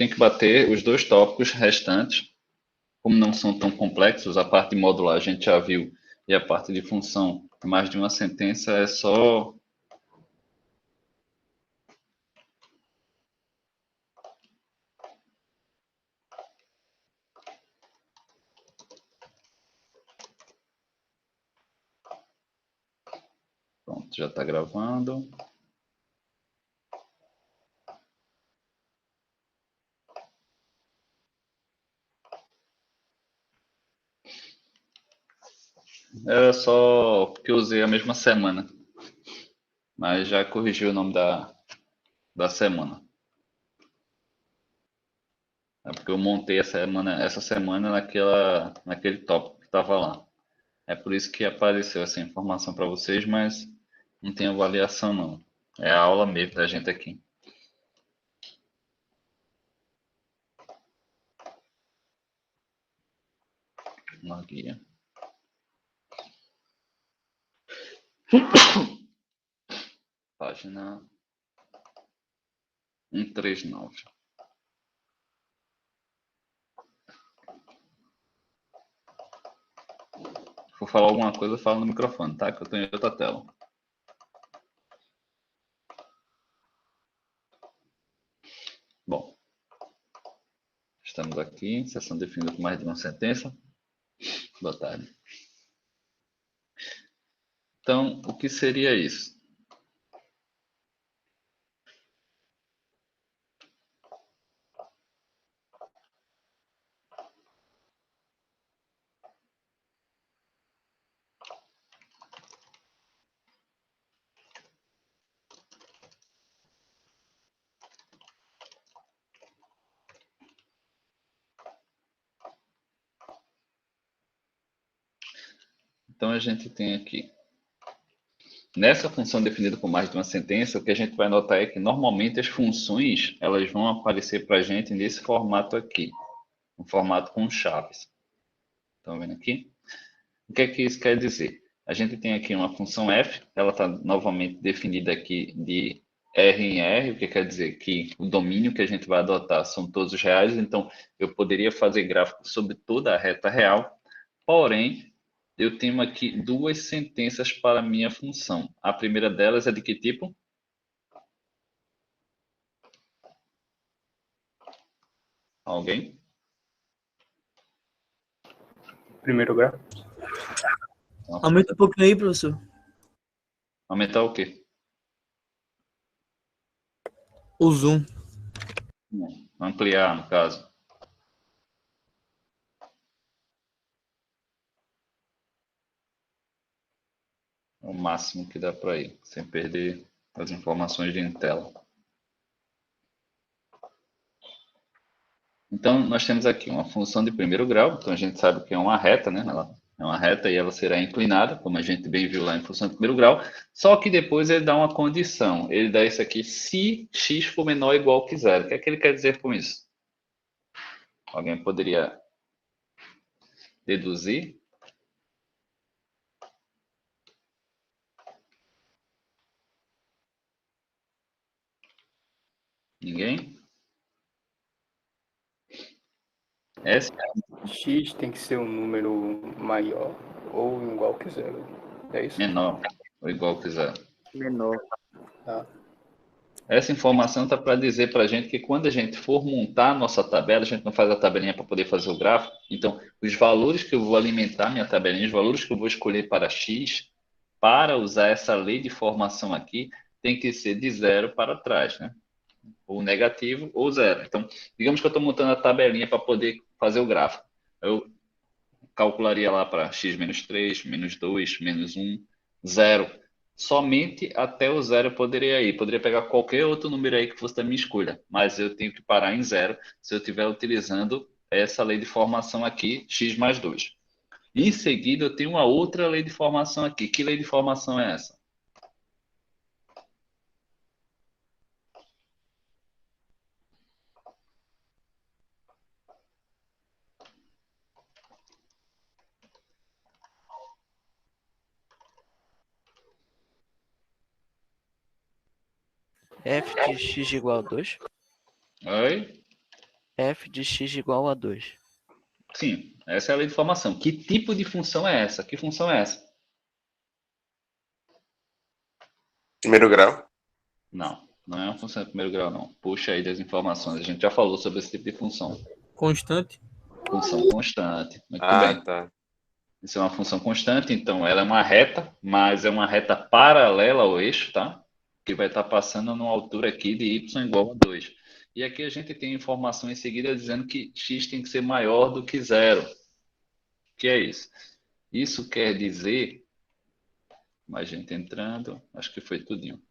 tem que bater os dois tópicos restantes, como não são tão complexos, a parte de modular a gente já viu, e a parte de função, mais de uma sentença, é só... Pronto, já está gravando. Era só porque eu usei a mesma semana, mas já corrigiu o nome da semana. É porque eu montei essa semana naquele tópico que estava lá. É por isso que apareceu essa informação para vocês, mas não tem avaliação não. É a aula mesmo da gente aqui. Uma guia. Página 139. Se for falar alguma coisa, fala no microfone, tá? Que eu estou em outra tela. Bom, estamos aqui, sessão definida com mais de uma sentença. Boa tarde. Então, o que seria isso? Então, a gente tem aqui, nessa função definida com mais de uma sentença, o que a gente vai notar é que, normalmente, as funções elas vão aparecer para a gente nesse formato aqui, um formato com chaves. Estão vendo aqui? O que é que isso quer dizer? A gente tem aqui uma função f, ela está novamente definida aqui de R em R, o que quer dizer que o domínio que a gente vai adotar são todos os reais, então eu poderia fazer gráfico sobre toda a reta real, porém, eu tenho aqui duas sentenças para a minha função. A primeira delas é de que tipo? Alguém? Primeiro grau. Aumenta um pouquinho aí, professor. Aumentar o quê? O zoom. Ampliar, no caso. O máximo que dá para ir, sem perder as informações de tela. Então, nós temos aqui uma função de primeiro grau, então a gente sabe que é uma reta, né? Ela é uma reta e ela será inclinada, como a gente bem viu lá em função de primeiro grau, só que depois ele dá uma condição, ele dá isso aqui, se x for menor ou igual que zero. O que é que ele quer dizer com isso? Alguém poderia deduzir? Ninguém? S X tem que ser um número maior ou igual que zero. É isso? menor ou igual que zero. Menor. Tá. Essa informação está para dizer para a gente que quando a gente for montar a nossa tabela, a gente não faz a tabelinha para poder fazer o gráfico. Então, os valores que eu vou alimentar minha tabelinha, os valores que eu vou escolher para x, para usar essa lei de formação aqui, tem que ser de zero para trás, né? Ou negativo ou zero. Então, digamos que eu estou montando a tabelinha para poder fazer o gráfico. Eu calcularia lá para x menos 3, menos 2, menos 1, 0. Somente até o zero eu poderia ir. Poderia pegar qualquer outro número aí que fosse da minha escolha, mas eu tenho que parar em zero se eu estiver utilizando essa lei de formação aqui, x mais 2. Em seguida, eu tenho uma outra lei de formação aqui. Que lei de formação é essa? F de x igual a 2? Oi? f de x igual a 2. Sim, essa é a lei de formação. Que tipo de função é essa? Que função é essa? Primeiro grau. Não, não é uma função de primeiro grau, não. Puxa aí das informações. A gente já falou sobre esse tipo de função. Constante. Função constante. Muito Ah, bem. tá. Isso é uma função constante, então ela é uma reta, mas é uma reta paralela ao eixo, tá? Que vai estar passando numa altura aqui de y igual a 2. E aqui a gente tem informação em seguida dizendo que x tem que ser maior do que zero. O que é isso? Isso quer dizer, mais gente entrando, acho que foi tudinho.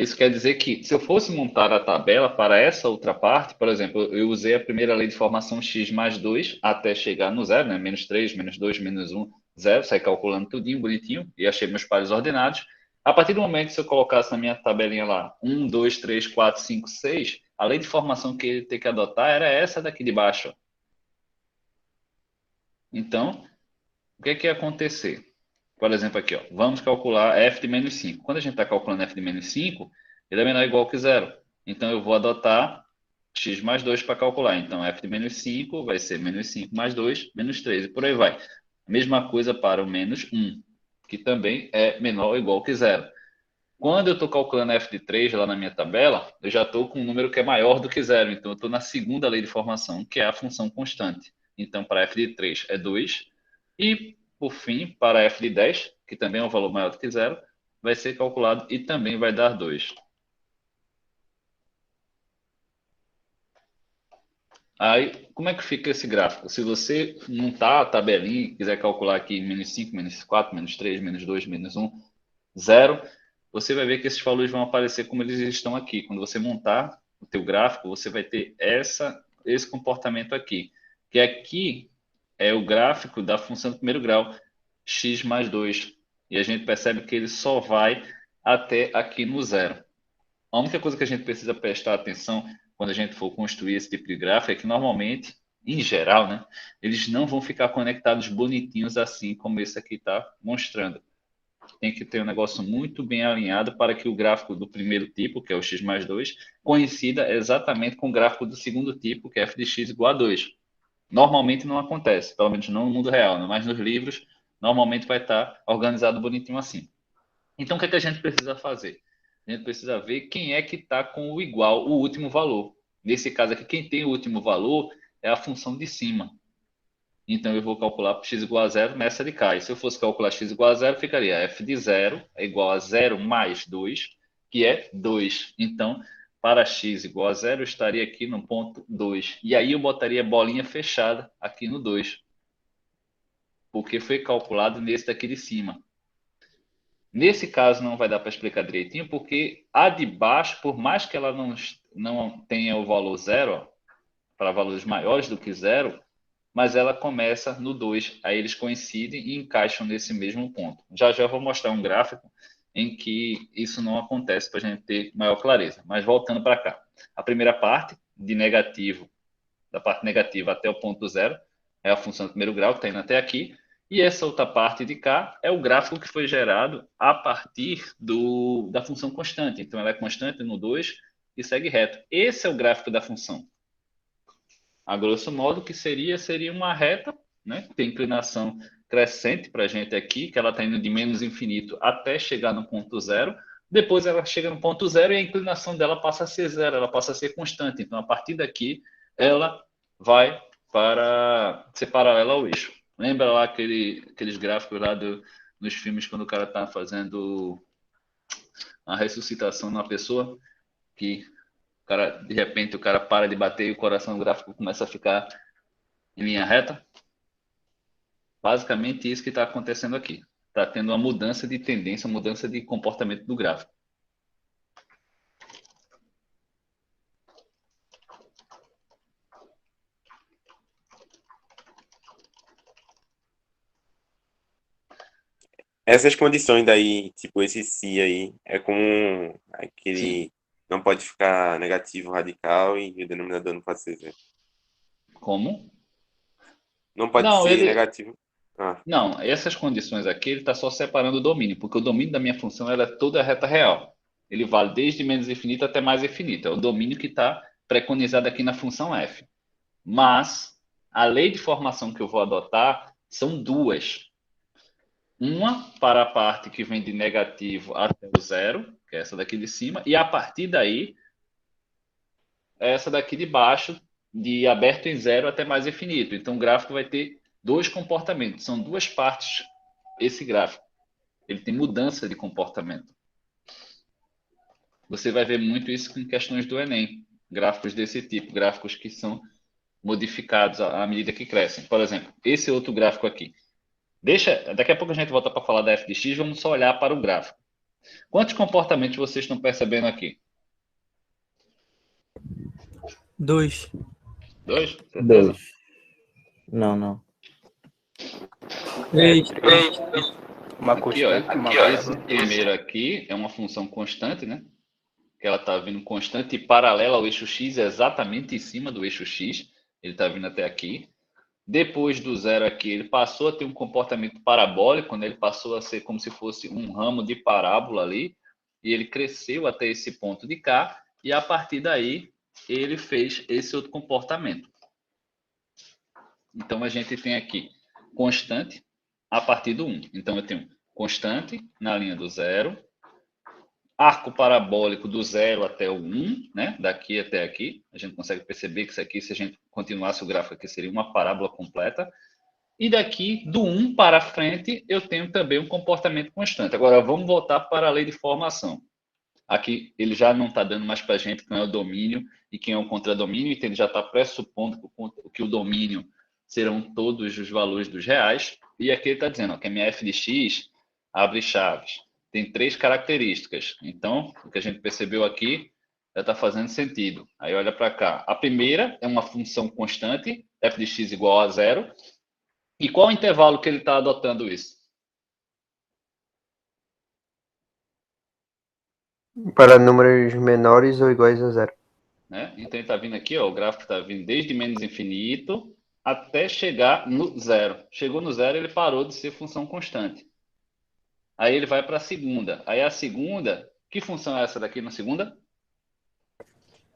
Isso quer dizer que, se eu fosse montar a tabela para essa outra parte, por exemplo, eu usei a primeira lei de formação x mais 2 até chegar no zero, né? Menos 3, menos 2, menos 1, 0, saí calculando tudinho, bonitinho, e achei meus pares ordenados. A partir do momento que se eu colocasse na minha tabelinha lá 1, 2, 3, 4, 5, 6, a lei de formação que ele tem que adotar era essa daqui de baixo. Então, o que que ia acontecer? Por exemplo, aqui, ó, vamos calcular f de menos 5. Quando a gente está calculando f de menos 5, ele é menor ou igual que zero. Então, eu vou adotar x mais 2 para calcular. Então, f de menos 5 vai ser menos 5 mais 2, menos 3, e por aí vai. Mesma coisa para o menos 1, que também é menor ou igual que zero. Quando eu estou calculando f de 3 lá na minha tabela, eu já estou com um número que é maior do que zero. Então, eu estou na segunda lei de formação, que é a função constante. Então, para f de 3 é 2. E, por fim, para f de 10, que também é um valor maior do que zero, vai ser calculado e também vai dar 2. Aí, como é que fica esse gráfico? Se você montar a tabelinha e quiser calcular aqui menos 5, menos 4, menos 3, menos 2, menos 1, 0, você vai ver que esses valores vão aparecer como eles estão aqui. Quando você montar o teu gráfico, você vai ter esse comportamento aqui. Que aqui é o gráfico da função do primeiro grau, x mais 2. E a gente percebe que ele só vai até aqui no zero. A única coisa que a gente precisa prestar atenção quando a gente for construir esse tipo de gráfico é que normalmente, em geral, né, eles não vão ficar conectados bonitinhos assim como esse aqui está mostrando. Tem que ter um negócio muito bem alinhado para que o gráfico do primeiro tipo, que é o x mais 2, coincida exatamente com o gráfico do segundo tipo, que é f de x igual a 2. Normalmente não acontece, pelo menos não no mundo real, né? Mas nos livros, normalmente vai estar organizado bonitinho assim. Então, o que é que a gente precisa fazer? A gente precisa ver quem é que está com o igual, o último valor. Nesse caso aqui, quem tem o último valor é a função de cima. Então, eu vou calcular x igual a zero nessa de cá. E se eu fosse calcular x igual a zero, ficaria f de zero é igual a 0 mais 2, que é 2. Então, para x igual a zero, eu estaria aqui no ponto 2. E aí eu botaria bolinha fechada aqui no 2, porque foi calculado nesse daqui de cima. Nesse caso, não vai dar para explicar direitinho, porque a de baixo, por mais que ela não tenha o valor zero, ó, para valores maiores do que zero, mas ela começa no 2. Aí eles coincidem e encaixam nesse mesmo ponto. Já já vou mostrar um gráfico em que isso não acontece para a gente ter maior clareza. Mas voltando para cá. A primeira parte, de negativo, da parte negativa até o ponto zero, é a função do primeiro grau, que está indo até aqui. E essa outra parte de cá é o gráfico que foi gerado a partir da função constante. Então, ela é constante no 2 e segue reto. Esse é o gráfico da função. A grosso modo, que seria uma reta, né? Tem inclinação crescente para a gente aqui, que ela está indo de menos infinito até chegar no ponto zero. Depois ela chega no ponto zero e a inclinação dela passa a ser zero, ela passa a ser constante. Então, a partir daqui, ela vai para ser paralela ao eixo. Lembra lá aqueles gráficos lá nos filmes quando o cara está fazendo a ressuscitação na pessoa, que de repente o cara para de bater e o coração gráfico começa a ficar em linha reta? Basicamente isso que está acontecendo aqui. Está tendo uma mudança de tendência, uma mudança de comportamento do gráfico. Essas condições daí, tipo esse si aí, é como aquele Sim. não pode ficar negativo radical e o denominador não pode ser zero. Como? Não pode Não, ser negativo. não, essas condições aqui, ele está só separando o domínio, porque o domínio da minha função ela é toda reta real. ele vale desde menos infinito até mais infinito. É o domínio que está preconizado aqui na função f. Mas a lei de formação que eu vou adotar são duas. Uma para a parte que vem de negativo até o zero, que é essa daqui de cima, e a partir daí, essa daqui de baixo, de aberto em zero até mais infinito. Então o gráfico vai ter dois comportamentos, são duas partes esse gráfico. Ele tem mudança de comportamento. Você vai ver muito isso com questões do Enem, gráficos desse tipo, gráficos que são modificados à medida que crescem. Por exemplo, esse outro gráfico aqui. Daqui a pouco a gente volta para falar da f de x, vamos só olhar para o gráfico. Quantos comportamentos vocês estão percebendo aqui? 2. Dois? Certeza? 2. Não. 3. Uma Aqui, ó, constante, uma esse variável. primeiro aqui é uma função constante, né? Que ela está vindo constante e paralela ao eixo x, exatamente em cima do eixo x. Ele está vindo até aqui. Depois do zero aqui, ele passou a ter um comportamento parabólico, né? Ele passou a ser como se fosse um ramo de parábola ali, e ele cresceu até esse ponto de cá, e a partir daí ele fez esse outro comportamento. Então a gente tem aqui constante a partir do 1. Então eu tenho constante na linha do zero, arco parabólico do 0 até o 1, né? Daqui até aqui. A gente consegue perceber que isso aqui, se a gente continuasse o gráfico aqui, seria uma parábola completa. E daqui, do 1 para frente, eu tenho também um comportamento constante. Agora, vamos voltar para a lei de formação. Aqui, ele já não está dando mais para a gente quem é o domínio e quem é o contradomínio, então ele já está pressupondo que o domínio serão todos os valores dos reais. E aqui ele está dizendo, ó, que a minha f de x, abre chaves, tem 3 características. Então, o que a gente percebeu aqui já está fazendo sentido. Aí olha para cá. A primeira é uma função constante, f de x igual a 0. E qual o intervalo que ele está adotando isso? Para números menores ou iguais a 0. Né? Então ele está vindo aqui, ó, o gráfico está vindo desde menos infinito até chegar no zero. Chegou no zero, ele parou de ser função constante. Aí ele vai para a segunda. Aí a segunda, que função é essa daqui na segunda?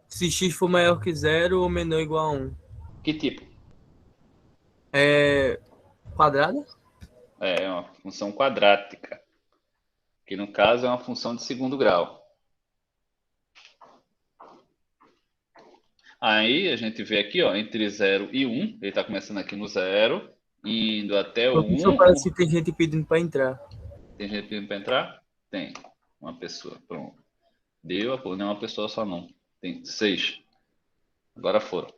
Se x for maior que 0 ou menor ou igual a 1. Que tipo? É quadrada? É uma função quadrática, que no caso é uma função de segundo grau. Aí a gente vê aqui, ó, entre 0 e 1, ele está começando aqui no 0, indo até o 1. Professor, parece que tem gente pedindo para entrar. Tem gente pedindo para entrar? Tem. Uma pessoa, pronto. Deu, não é uma pessoa só não. Tem 6. Agora foram.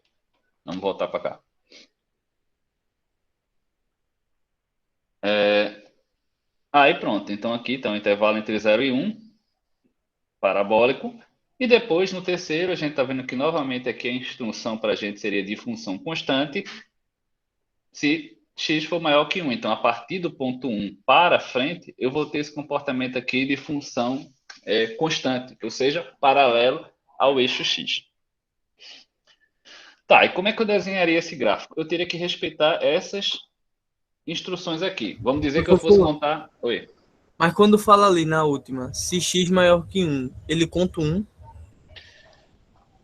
Vamos voltar para cá. Aí pronto. Então aqui está um intervalo entre 0 e 1, parabólico. E depois, no terceiro, a gente está vendo que novamente aqui a instrução para a gente seria de função constante se x for maior que 1. Então, a partir do ponto 1 para frente, eu vou ter esse comportamento aqui de função constante, ou seja, paralelo ao eixo x. Tá, e como é que eu desenharia esse gráfico? Eu teria que respeitar essas instruções aqui. Vamos dizer que eu fosse contar... Oi. Mas quando fala ali na última, se x maior que 1, ele conta 1?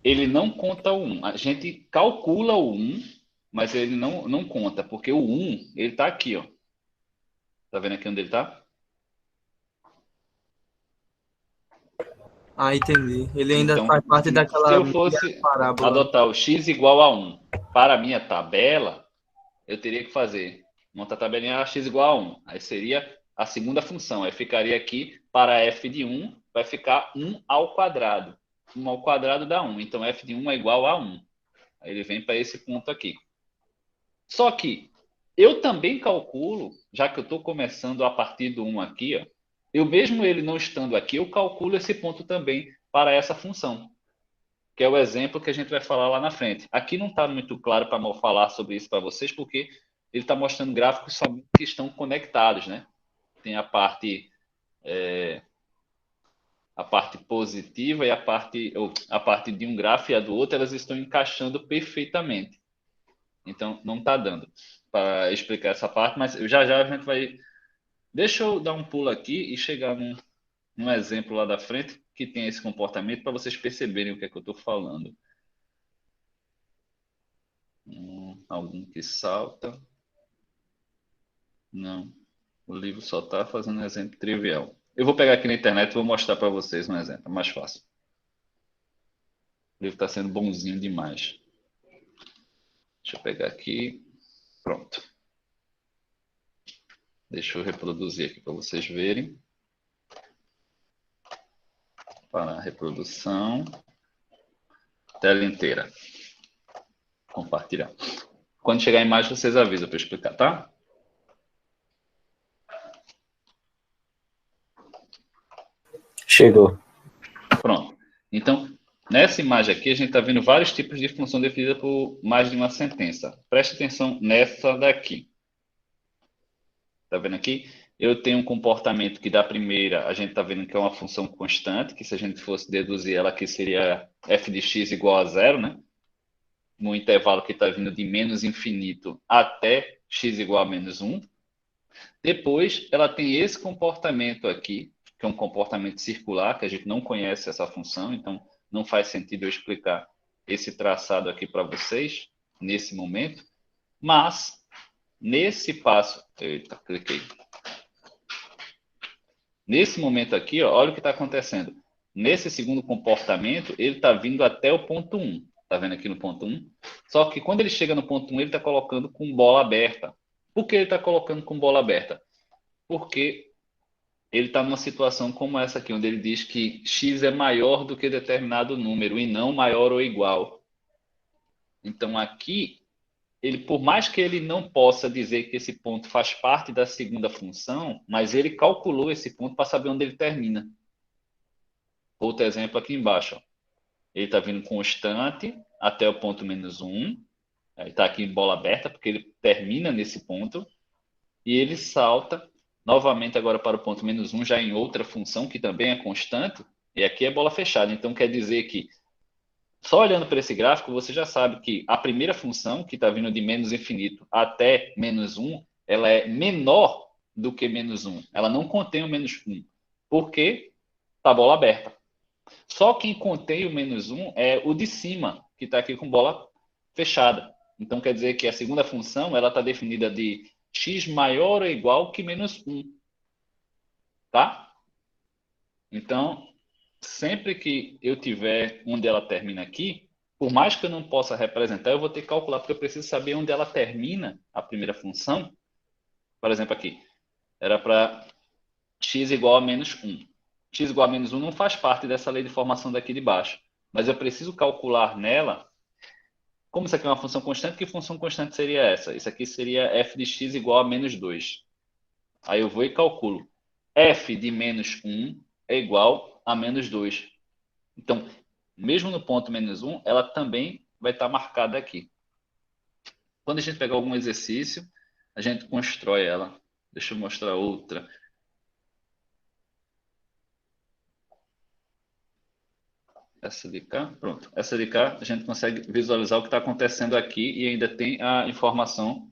Ele não conta o 1. A gente calcula o 1, mas ele não conta, porque o 1, ele está aqui, ó. Tá vendo aqui onde ele está? Ah, entendi. Ele ainda Então, faz parte daquela... Se eu fosse parábola. adotar o x igual a 1 para a minha tabela, eu teria que fazer, montar a tabelinha x igual a 1. Aí seria a segunda função. Aí ficaria aqui, para f de 1, vai ficar 1 ao quadrado. 1 ao quadrado dá 1. Então, f de 1 é igual a 1. Aí ele vem para esse ponto aqui. Só que eu também calculo, já que eu estou começando a partir do 1 aqui, ó, eu mesmo ele não estando aqui, eu calculo esse ponto também para essa função, que é o exemplo que a gente vai falar lá na frente. Aqui não está muito claro para eu falar sobre isso para vocês, porque ele está mostrando gráficos somente que estão conectados, né? Tem a parte positiva e a parte de um gráfico e a do outro, elas estão encaixando perfeitamente. Então, não está dando para explicar essa parte, mas já a gente vai... Deixa eu dar um pulo aqui e chegar num exemplo lá da frente, que tem esse comportamento para vocês perceberem o que é que eu estou falando. Algum que salta? Não. O livro só está fazendo um exemplo trivial. Eu vou pegar aqui na internet e vou mostrar para vocês um exemplo, é mais fácil. O livro está sendo bonzinho demais. Deixa eu pegar aqui. Pronto. Deixa eu reproduzir aqui para vocês verem. Para a reprodução. Tela inteira. Compartilhar. Quando chegar a imagem, vocês avisam para eu explicar, tá? Chegou. Pronto. Então, nessa imagem aqui, a gente está vendo vários tipos de função definida por mais de uma sentença. Preste atenção nessa daqui. Está vendo aqui? Eu tenho um comportamento que da primeira, a gente está vendo que é uma função constante, que se a gente fosse deduzir ela aqui seria f de x igual a zero, né? No intervalo que está vindo de menos infinito até x igual a menos 1. Depois, ela tem esse comportamento aqui, que é um comportamento circular, que a gente não conhece essa função, então não faz sentido eu explicar esse traçado aqui para vocês, nesse momento. Mas, nesse passo... Eita, cliquei. Nesse momento aqui, ó, olha o que está acontecendo. Nesse segundo comportamento, ele está vindo até o ponto 1. Está vendo aqui no ponto 1? Só que quando ele chega no ponto 1, ele está colocando com bola aberta. Por que ele está colocando com bola aberta? Porque ele está numa situação como essa aqui, onde ele diz que x é maior do que determinado número e não maior ou igual. Então, aqui, ele, por mais que ele não possa dizer que esse ponto faz parte da segunda função, mas ele calculou esse ponto para saber onde ele termina. Outro exemplo aqui embaixo. Ó. Ele está vindo constante até o ponto menos 1. Ele está aqui em bola aberta, porque ele termina nesse ponto. E ele salta novamente agora para o ponto menos 1, já em outra função, que também é constante. E aqui é bola fechada. Então, quer dizer que, só olhando para esse gráfico, você já sabe que a primeira função, que está vindo de menos infinito até menos 1, ela é menor do que menos 1. Ela não contém o menos 1, porque está bola aberta. Só quem contém o menos 1 é o de cima, que está aqui com bola fechada. Então, quer dizer que a segunda função ela está definida de x maior ou igual que menos 1. Tá? Então, sempre que eu tiver onde ela termina aqui, por mais que eu não possa representar, eu vou ter que calcular, porque eu preciso saber onde ela termina a primeira função. Por exemplo, aqui, era para x igual a menos 1. X igual a menos 1 não faz parte dessa lei de formação daqui de baixo, mas eu preciso calcular nela, como isso aqui é uma função constante, que função constante seria essa? Isso aqui seria f de x igual a menos 2. Aí eu vou e calculo. F de menos 1 é igual a menos 2. Então, mesmo no ponto menos 1, ela também vai estar marcada aqui. Quando a gente pegar algum exercício, a gente constrói ela. Deixa eu mostrar outra. Essa de cá, pronto. Essa de cá, a gente consegue visualizar o que está acontecendo aqui e ainda tem a informação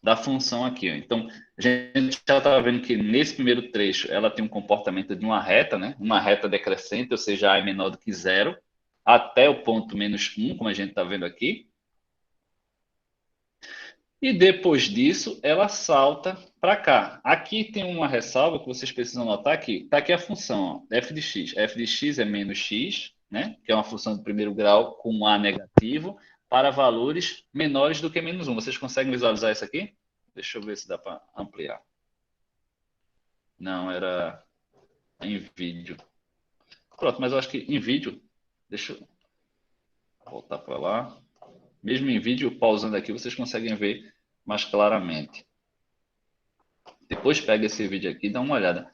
da função aqui. Ó. Então, a gente já está vendo que nesse primeiro trecho ela tem um comportamento de uma reta, né? Uma reta decrescente, ou seja, A é menor do que zero, até o ponto menos 1, como a gente está vendo aqui. E depois disso, ela salta para cá. Aqui tem uma ressalva que vocês precisam notar aqui. Está aqui a função, ó, f de x. f de x é menos x, né? Que é uma função de primeiro grau com um A negativo, para valores menores do que menos 1. Vocês conseguem visualizar isso aqui? Deixa eu ver se dá para ampliar. Não, era em vídeo. Pronto, mas eu acho que em vídeo... Deixa eu voltar para lá. Mesmo em vídeo, pausando aqui, vocês conseguem ver mais claramente. Depois pega esse vídeo aqui e dá uma olhada.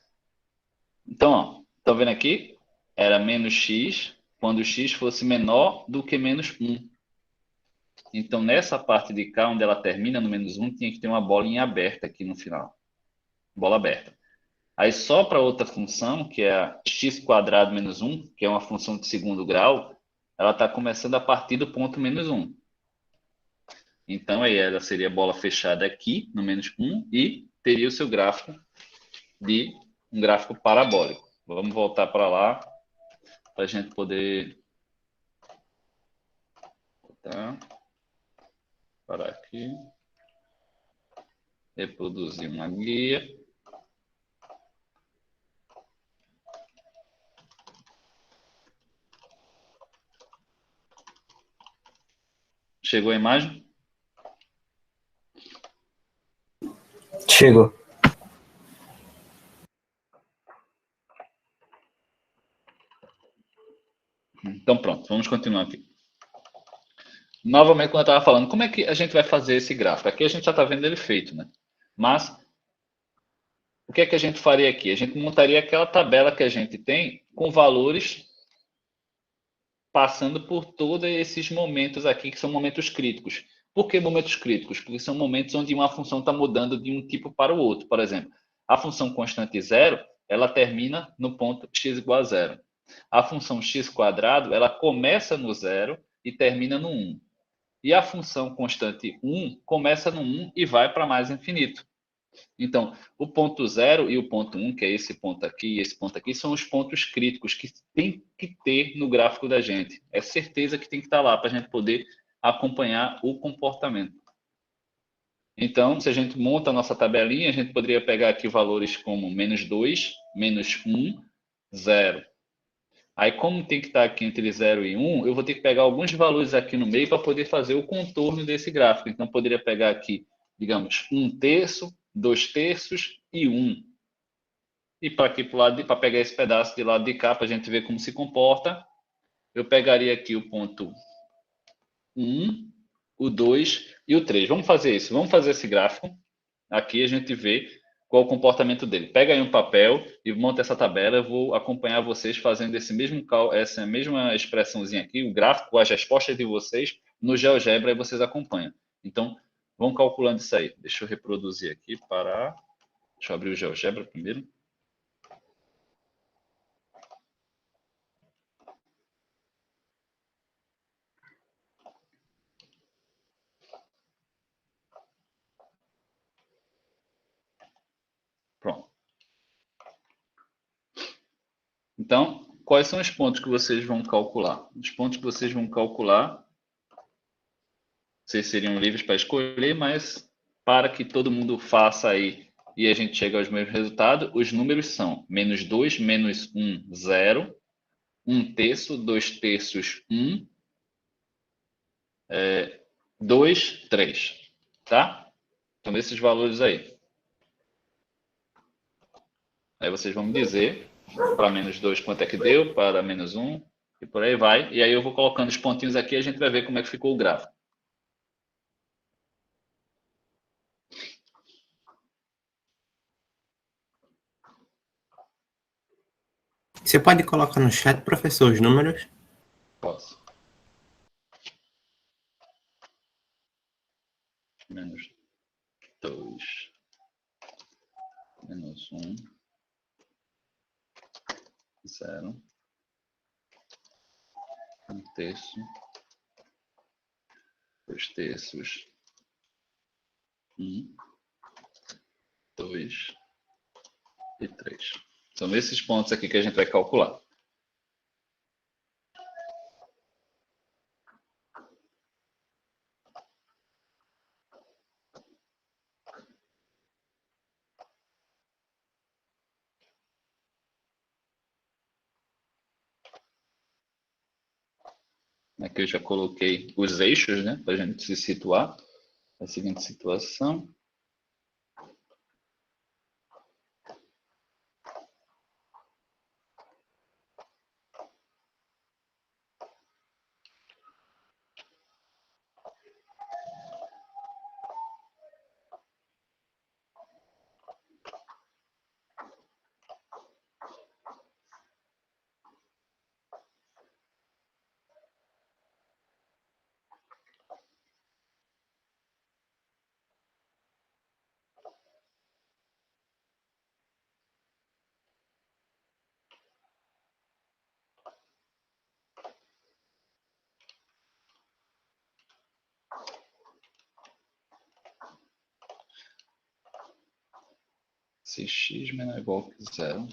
Então, ó, estão vendo aqui? Era menos x quando x fosse menor do que menos 1. Então, nessa parte de cá, onde ela termina no menos 1, tinha que ter uma bolinha aberta aqui no final. Bola aberta. Aí, só para outra função, que é a x² menos 1, que é uma função de segundo grau, ela está começando a partir do ponto menos 1. Então, aí ela seria bola fechada aqui, no menos 1, e teria o seu gráfico de um gráfico parabólico. Vamos voltar para lá. para a gente poder botar para aqui, reproduzir uma guia. Chegou a imagem? Chegou. Então pronto, vamos continuar aqui. Novamente, quando eu estava falando, como é que a gente vai fazer esse gráfico? Aqui a gente já está vendo ele feito, né? Mas, o que é que a gente faria aqui? A gente montaria aquela tabela que a gente tem com valores passando por todos esses momentos aqui, que são momentos críticos. Por que momentos críticos? Porque são momentos onde uma função está mudando de um tipo para o outro. Por exemplo, a função constante zero, ela termina no ponto x igual a zero. A função x quadrado, ela começa no zero e termina no 1. E a função constante 1 começa no 1 e vai para mais infinito. Então, o ponto 0 e o ponto 1, que é esse ponto aqui e esse ponto aqui, são os pontos críticos que tem que ter no gráfico da gente. É certeza que tem que estar lá para a gente poder acompanhar o comportamento. Então, se a gente monta a nossa tabelinha, a gente poderia pegar aqui valores como menos 2, menos 1, 0. Aí, como tem que estar aqui entre 0 e 1, eu vou ter que pegar alguns valores aqui no meio para poder fazer o contorno desse gráfico. Então, eu poderia pegar aqui, digamos, 1/3, 2/3 e 1. E para aqui para lado, para pegar esse pedaço de lado de cá, para a gente ver como se comporta, eu pegaria aqui o ponto 1, o 2 e o 3. Vamos fazer isso. Vamos fazer esse gráfico. Aqui a gente vê qual o comportamento dele. Pega aí um papel e monta essa tabela. Eu vou acompanhar vocês fazendo essa mesma expressãozinha aqui, o gráfico, as respostas de vocês no GeoGebra, e vocês acompanham. Então, vamos calculando isso aí. Deixa eu reproduzir aqui para... Deixa eu abrir o GeoGebra primeiro. Pronto. Então, quais são os pontos que vocês vão calcular? Os pontos que vocês vão calcular, vocês seriam livres para escolher, mas para que todo mundo faça aí e a gente chegue aos mesmos resultados, os números são menos 2, menos 1, 0, 1/3, 2/3, 1, 2, 3. Tá? Então, esses valores aí. Aí vocês vão me dizer para menos 2 quanto é que deu, para menos 1 e por aí vai. E aí eu vou colocando os pontinhos aqui e a gente vai ver como é que ficou o gráfico. Você pode colocar no chat, professor, os números? Posso. Menos 2, menos 1, 0, 1/3, 2/3, 1, 2 e 3. São esses pontos aqui que a gente vai calcular. Aqui eu já coloquei os eixos, né, para a gente se situar. A seguinte situação. Se x menor ou igual que 0,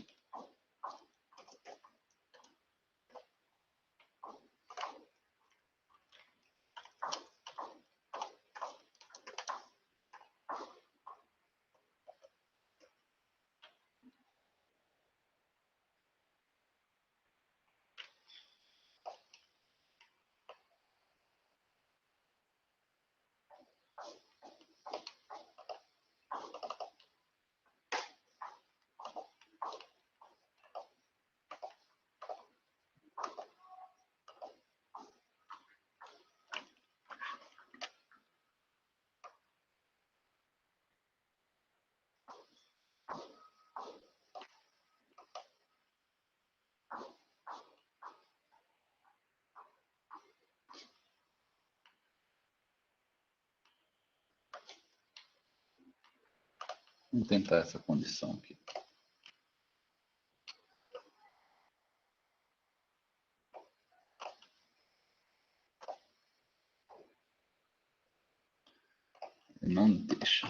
Vamos tentar essa condição aqui. Não deixa.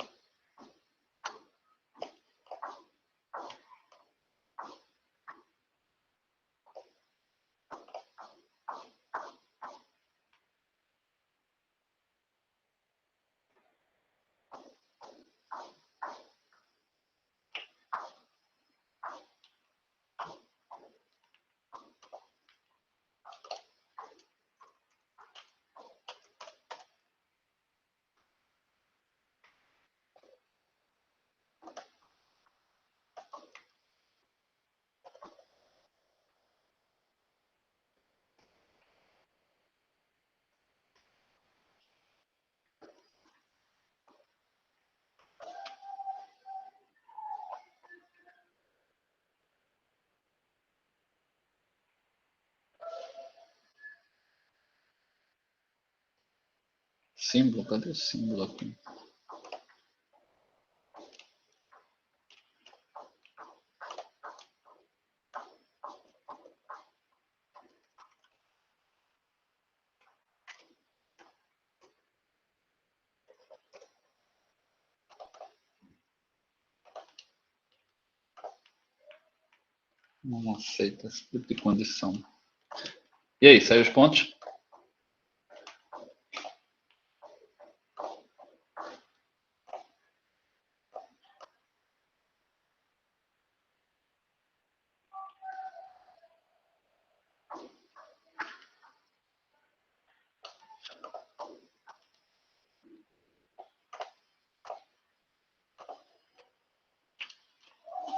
Símbolo, cadê o símbolo aqui? Não aceita esse tipo de condição. E aí, saiu os pontos?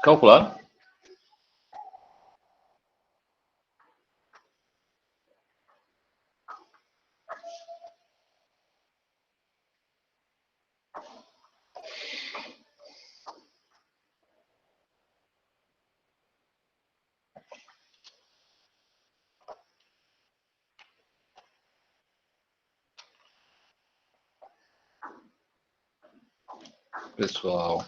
Calcular? Pessoal.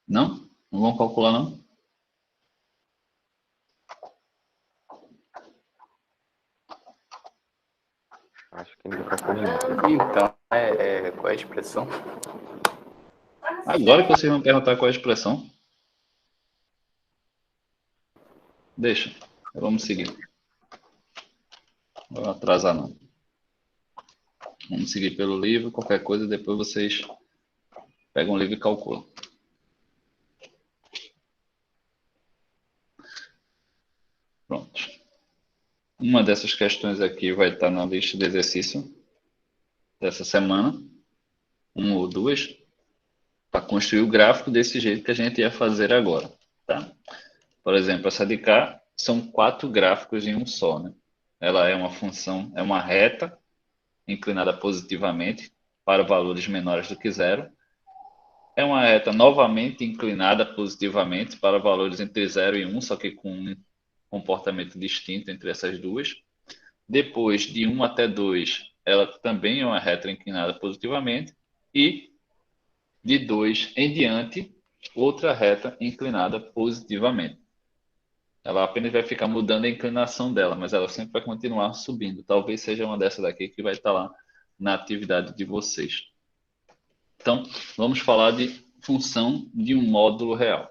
Não? Não vão calcular, não? Acho que não calcula não. Então, qual é a expressão? Agora que vocês vão perguntar qual é a expressão. Deixa. Vamos seguir. Não vou atrasar, não. Vamos seguir pelo livro. Qualquer coisa, depois vocês pegam o livro e calculam. Pronto. Uma dessas questões aqui vai estar na lista de exercício dessa semana. Uma ou duas. Para construir o gráfico desse jeito que a gente ia fazer agora. Tá? Por exemplo, essa de cá são 4 gráficos em um só. Né? Ela é uma função, é uma reta inclinada positivamente para valores menores do que zero. É uma reta novamente inclinada positivamente para valores entre 0 e 1, só que com um comportamento distinto entre essas duas. Depois, de 1 até 2, ela também é uma reta inclinada positivamente. E de 2 em diante, outra reta inclinada positivamente. Ela apenas vai ficar mudando a inclinação dela, mas ela sempre vai continuar subindo. Talvez seja uma dessas daqui que vai estar lá na atividade de vocês. Então, vamos falar de função de um módulo real.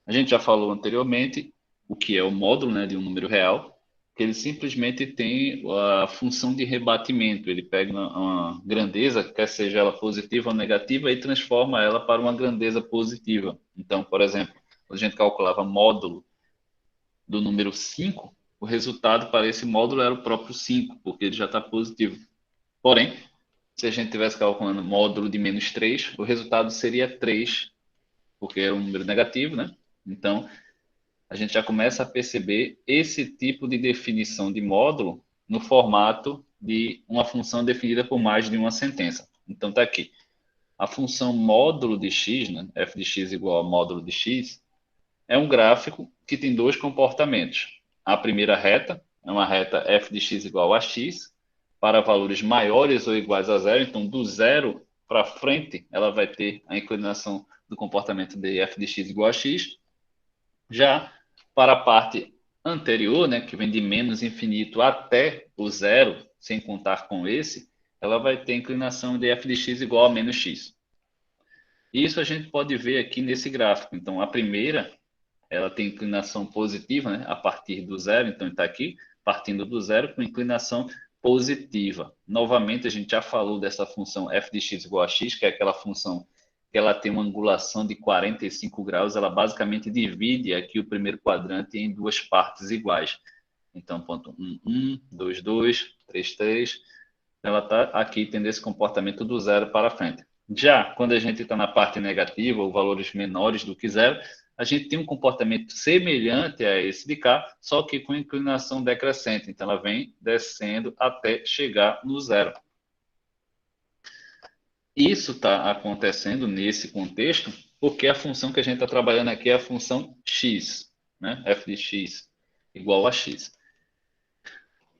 A gente já falou anteriormente o que é o módulo, né, de um número real, que ele simplesmente tem a função de rebatimento. Ele pega uma grandeza, quer seja ela positiva ou negativa, e transforma ela para uma grandeza positiva. Então, por exemplo, quando a gente calculava módulo do número 5, o resultado para esse módulo era o próprio 5, porque ele já está positivo. Porém, se a gente estivesse calculando módulo de menos 3, o resultado seria 3, porque é um número negativo, né? Então, a gente já começa a perceber esse tipo de definição de módulo no formato de uma função definida por mais de uma sentença. Então, está aqui. a função módulo de x, né, f de x igual a módulo de x, é um gráfico que tem dois comportamentos. A primeira reta é uma reta f de x igual a x, para valores maiores ou iguais a zero. Então, do zero para frente, ela vai ter a inclinação do comportamento de f de x igual a x. Já para a parte anterior, né, que vem de menos infinito até o zero, sem contar com esse, ela vai ter a inclinação de f de x igual a menos x. Isso a gente pode ver aqui nesse gráfico. Então, a primeira, ela tem inclinação positiva, né, a partir do zero. Então, está aqui, partindo do zero, com inclinação positiva. Novamente, a gente já falou dessa função f de x igual a x, que é aquela função que ela tem uma angulação de 45 graus. Ela basicamente divide aqui o primeiro quadrante em duas partes iguais. Então, ponto 1, 1, 2, 2, 3, 3. Ela está aqui tendo esse comportamento do zero para frente. Já quando a gente está na parte negativa, ou valores menores do que zero, a gente tem um comportamento semelhante a esse de cá, só que com inclinação decrescente. Então, ela vem descendo até chegar no zero. Isso está acontecendo nesse contexto porque a função que a gente está trabalhando aqui é a função x, né? F de x igual a x.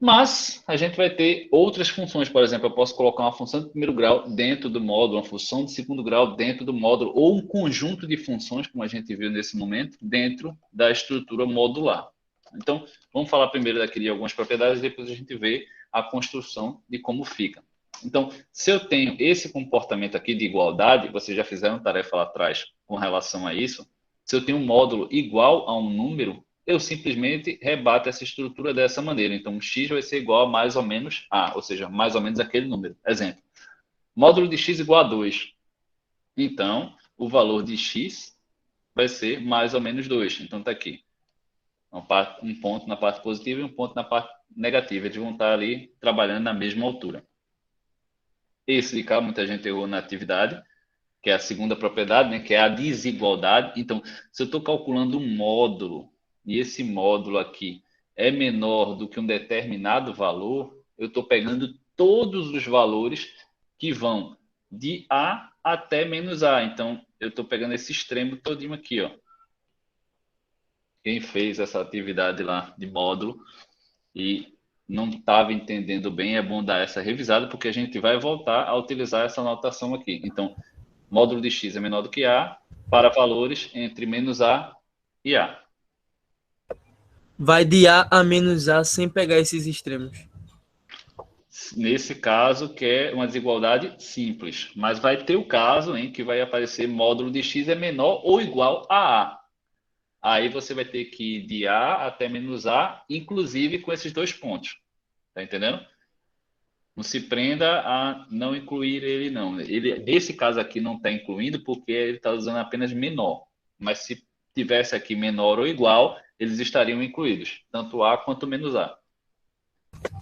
Mas a gente vai ter outras funções. Por exemplo, eu posso colocar uma função de primeiro grau dentro do módulo, uma função de segundo grau dentro do módulo, ou um conjunto de funções, como a gente viu nesse momento, dentro da estrutura modular. Então, vamos falar primeiro daqui de algumas propriedades, depois a gente vê a construção de como fica. Então, se eu tenho esse comportamento aqui de igualdade, vocês já fizeram tarefa lá atrás com relação a isso, se eu tenho um módulo igual a um número, eu simplesmente rebato essa estrutura dessa maneira. Então, x vai ser igual a mais ou menos a, ou seja, mais ou menos aquele número. Exemplo, módulo de x igual a 2. Então, o valor de x vai ser mais ou menos 2. Então, está aqui. Um ponto na parte positiva e um ponto na parte negativa. Eles vão estar ali trabalhando na mesma altura. Esse de cá, muita gente errou na atividade, que é a segunda propriedade, né, que é a desigualdade. Então, se eu estou calculando um módulo, e esse módulo aqui é menor do que um determinado valor, eu estou pegando todos os valores que vão de A até menos A. Então, eu estou pegando esse extremo todinho aqui, ó. Quem fez essa atividade lá de módulo e não estava entendendo bem, é bom dar essa revisada, porque a gente vai voltar a utilizar essa notação aqui. Então, módulo de x é menor do que A para valores entre menos A e A. Vai de A a menos A sem pegar esses extremos. Nesse caso, que é uma desigualdade simples. Mas vai ter o caso em que vai aparecer módulo de x é menor ou igual a A. Aí você vai ter que ir de A até menos A, inclusive com esses dois pontos. Tá entendendo? Não se prenda a não incluir ele, não. Ele, nesse caso aqui, não está incluindo porque ele está usando apenas menor. Mas se tivesse aqui menor ou igual, eles estariam incluídos, tanto A quanto menos A.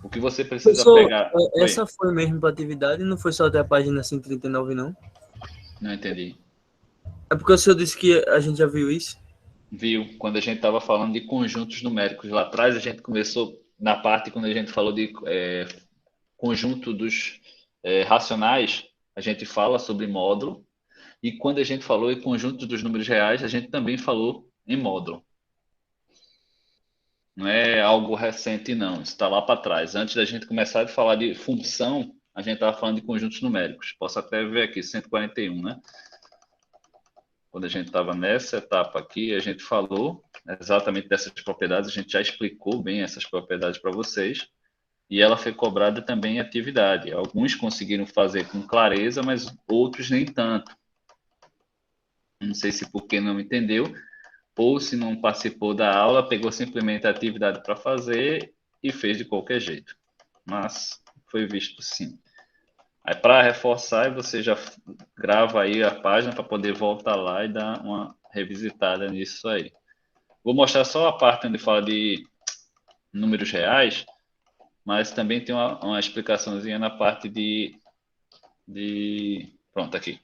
O que você precisa Professor, pegar... essa foi mesmo para atividade, não foi só até a página 139, não? Não entendi. É porque o senhor disse que a gente já viu isso? Viu? Quando a gente estava falando de conjuntos numéricos lá atrás, a gente começou na parte quando a gente falou de conjunto dos racionais, a gente fala sobre módulo, e quando a gente falou em conjunto dos números reais, a gente também falou em módulo. Não é algo recente, não. Isso está lá para trás. Antes da gente começar a falar de função, a gente estava falando de conjuntos numéricos. Posso até ver aqui, 141, né? Quando a gente estava nessa etapa aqui, a gente falou exatamente dessas propriedades, a gente já explicou bem essas propriedades para vocês, e ela foi cobrada também em atividade. Alguns conseguiram fazer com clareza, mas outros nem tanto. Não sei se porque não entendeu, ou se não participou da aula, pegou simplesmente a atividade para fazer e fez de qualquer jeito. Mas foi visto sim. Aí, para reforçar, você já grava aí a página para poder voltar lá e dar uma revisitada nisso aí. Vou mostrar só a parte onde fala de números reais, mas também tem uma explicaçãozinha na parte Pronto, aqui.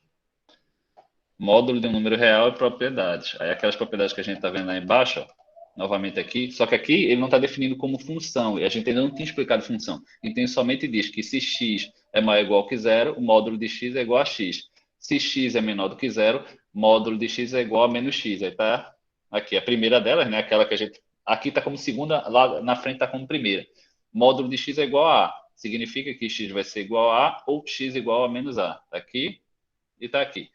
Módulo de um número real e propriedades. Aí aquelas propriedades que a gente está vendo lá embaixo, ó, novamente aqui, só que aqui ele não está definindo como função, e a gente ainda não tinha explicado função. Então, somente diz que se x é maior ou igual que zero, o módulo de x é igual a x. Se x é menor do que zero, módulo de x é igual a menos x. Aí tá aqui a primeira delas, né? Aquela que a gente... Aqui está como segunda, lá na frente está como primeira. Módulo de x é igual a A. Significa que x vai ser igual a A ou x igual a menos A. Está aqui e está aqui.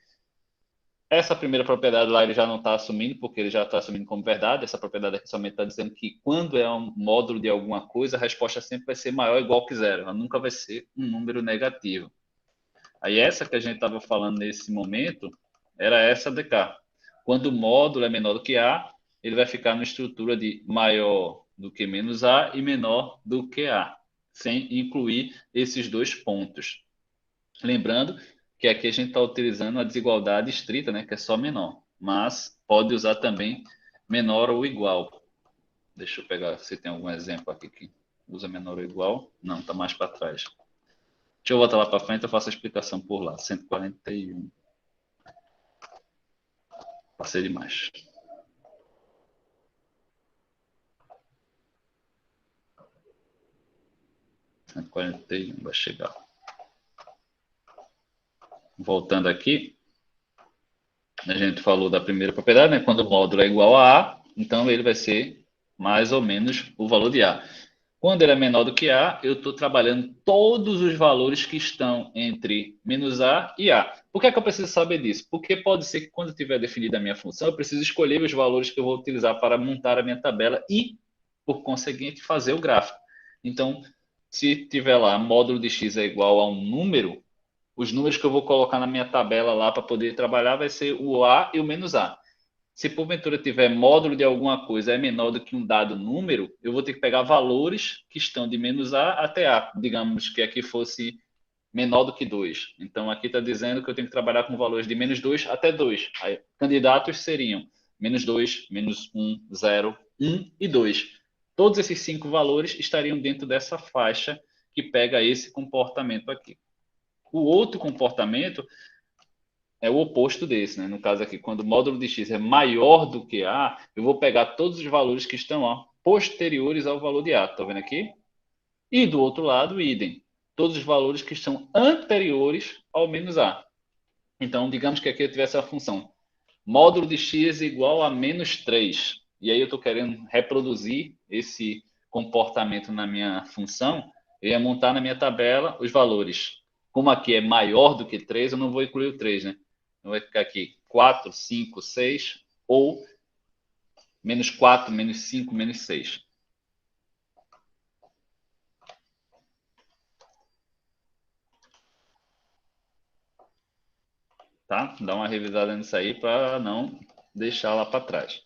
Essa primeira propriedade lá ele já não está assumindo, porque ele já está assumindo como verdade. Essa propriedade aqui somente está dizendo que quando é um módulo de alguma coisa, a resposta sempre vai ser maior ou igual que zero. Ela nunca vai ser um número negativo. Aí essa que a gente estava falando nesse momento era essa de cá. Quando o módulo é menor do que A, ele vai ficar na estrutura de maior do que menos A e menor do que A, sem incluir esses dois pontos. Lembrando que aqui a gente está utilizando a desigualdade estrita, né, que é só menor, mas pode usar também menor ou igual. Deixa eu pegar se tem algum exemplo aqui que usa menor ou igual. Não, está mais para trás. Deixa eu voltar lá para frente, eu faço a explicação por lá. 141. Passei demais. Vai chegar. Voltando aqui, a gente falou da primeira propriedade, né? Quando o módulo é igual a A, então ele vai ser mais ou menos o valor de A. Quando ele é menor do que A, eu estou trabalhando todos os valores que estão entre menos A e A. Por que é que eu preciso saber disso? Porque pode ser que quando eu tiver definida a minha função, eu preciso escolher os valores que eu vou utilizar para montar a minha tabela e, por conseguinte, fazer o gráfico. Então, se tiver lá módulo de x é igual a um número, os números que eu vou colocar na minha tabela lá para poder trabalhar vai ser o A e o menos A. Se porventura tiver módulo de alguma coisa é menor do que um dado número, eu vou ter que pegar valores que estão de menos A até A. Digamos que aqui fosse menor do que 2. Então, aqui está dizendo que eu tenho que trabalhar com valores de menos 2 até 2. Aí, candidatos seriam menos 2, menos 1, 0, 1 e 2. Todos esses 5 valores estariam dentro dessa faixa que pega esse comportamento aqui. O outro comportamento é o oposto desse, né? No caso aqui, quando o módulo de x é maior do que A, eu vou pegar todos os valores que estão posteriores ao valor de A. Está vendo aqui? E do outro lado, idem. Todos os valores que estão anteriores ao menos A. Então, digamos que aqui eu tivesse a função módulo de x igual a menos 3. E aí eu estou querendo reproduzir esse comportamento na minha função. Eu ia montar na minha tabela os valores. Como aqui é maior do que 3, eu não vou incluir o 3, né? Então vai ficar aqui 4, 5, 6 ou menos 4, menos 5, menos 6. Tá? Dá uma revisada nisso aí para não deixar lá para trás.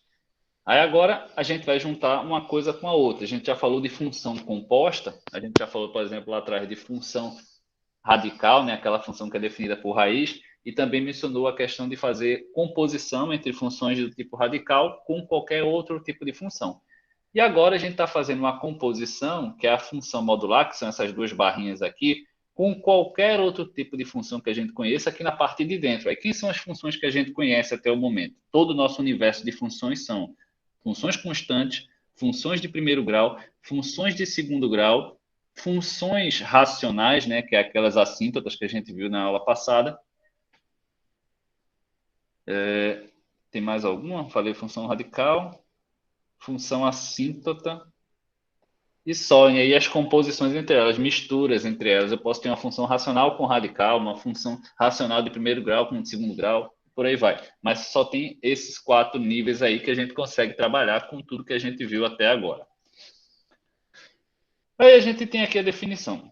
Aí agora a gente vai juntar uma coisa com a outra. A gente já falou de função composta, a gente já falou, por exemplo, lá atrás de função radical, né? Aquela função que é definida por raiz, e também mencionou a questão de fazer composição entre funções do tipo radical com qualquer outro tipo de função. E agora a gente está fazendo uma composição, que é a função modular, que são essas duas barrinhas aqui, com qualquer outro tipo de função que a gente conheça aqui na parte de dentro. Aí, quem são as funções que a gente conhece até o momento? Todo o nosso universo de funções são funções constantes, funções de primeiro grau, funções de segundo grau, funções racionais, né, que é aquelas assíntotas que a gente viu na aula passada. Tem mais alguma? Falei função radical, função assíntota e só. E aí as composições entre elas, misturas entre elas. Eu posso ter uma função racional com radical, uma função racional de primeiro grau com de segundo grau, por aí vai. Mas só tem esses 4 níveis aí que a gente consegue trabalhar com tudo que a gente viu até agora. Aí a gente tem aqui a definição.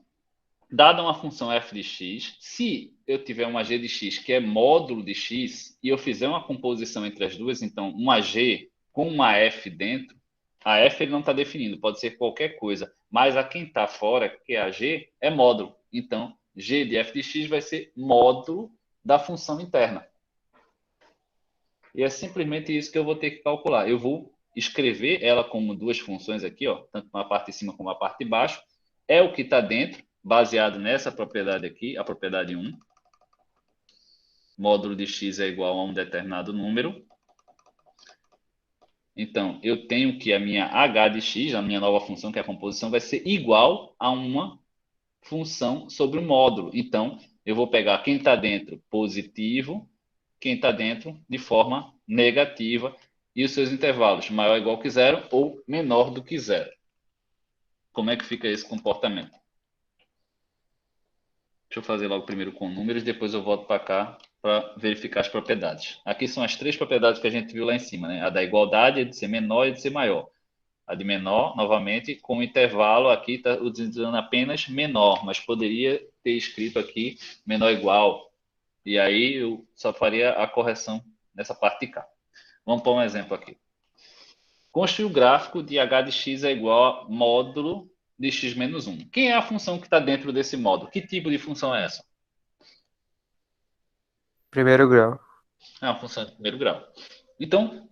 Dada uma função f de x, se eu tiver uma g de x que é módulo de x e eu fizer uma composição entre as duas, então uma g com uma f dentro, a f ele não está definindo, pode ser qualquer coisa, mas a quem está fora, que é a g, é módulo. Então, g de f de x vai ser módulo da função interna. E é simplesmente isso que eu vou ter que calcular. Eu vou escrever ela como duas funções aqui, ó, tanto uma parte de cima como a parte de baixo. É o que está dentro, baseado nessa propriedade aqui, a propriedade 1. Módulo de x é igual a um determinado número. Então, eu tenho que a minha h de x, a minha nova função, que é a composição, vai ser igual a uma função sobre o módulo. Então, eu vou pegar quem está dentro positivo, quem está dentro de forma negativa, e os seus intervalos, maior ou igual que zero ou menor do que zero. Como é que fica esse comportamento? Deixa eu fazer logo primeiro com números, depois eu volto para cá para verificar as propriedades. Aqui são as 3 propriedades que a gente viu lá em cima, né? A da igualdade, a de ser menor e a de ser maior. A de menor, novamente, com o intervalo aqui está utilizando apenas menor, mas poderia ter escrito aqui menor igual. E aí eu só faria a correção nessa parte de cá. Vamos pôr um exemplo aqui. Construir o gráfico de h de x é igual a módulo de x menos 1. Quem é a função que está dentro desse módulo? Que tipo de função é essa? Primeiro grau. É uma função de primeiro grau. Então,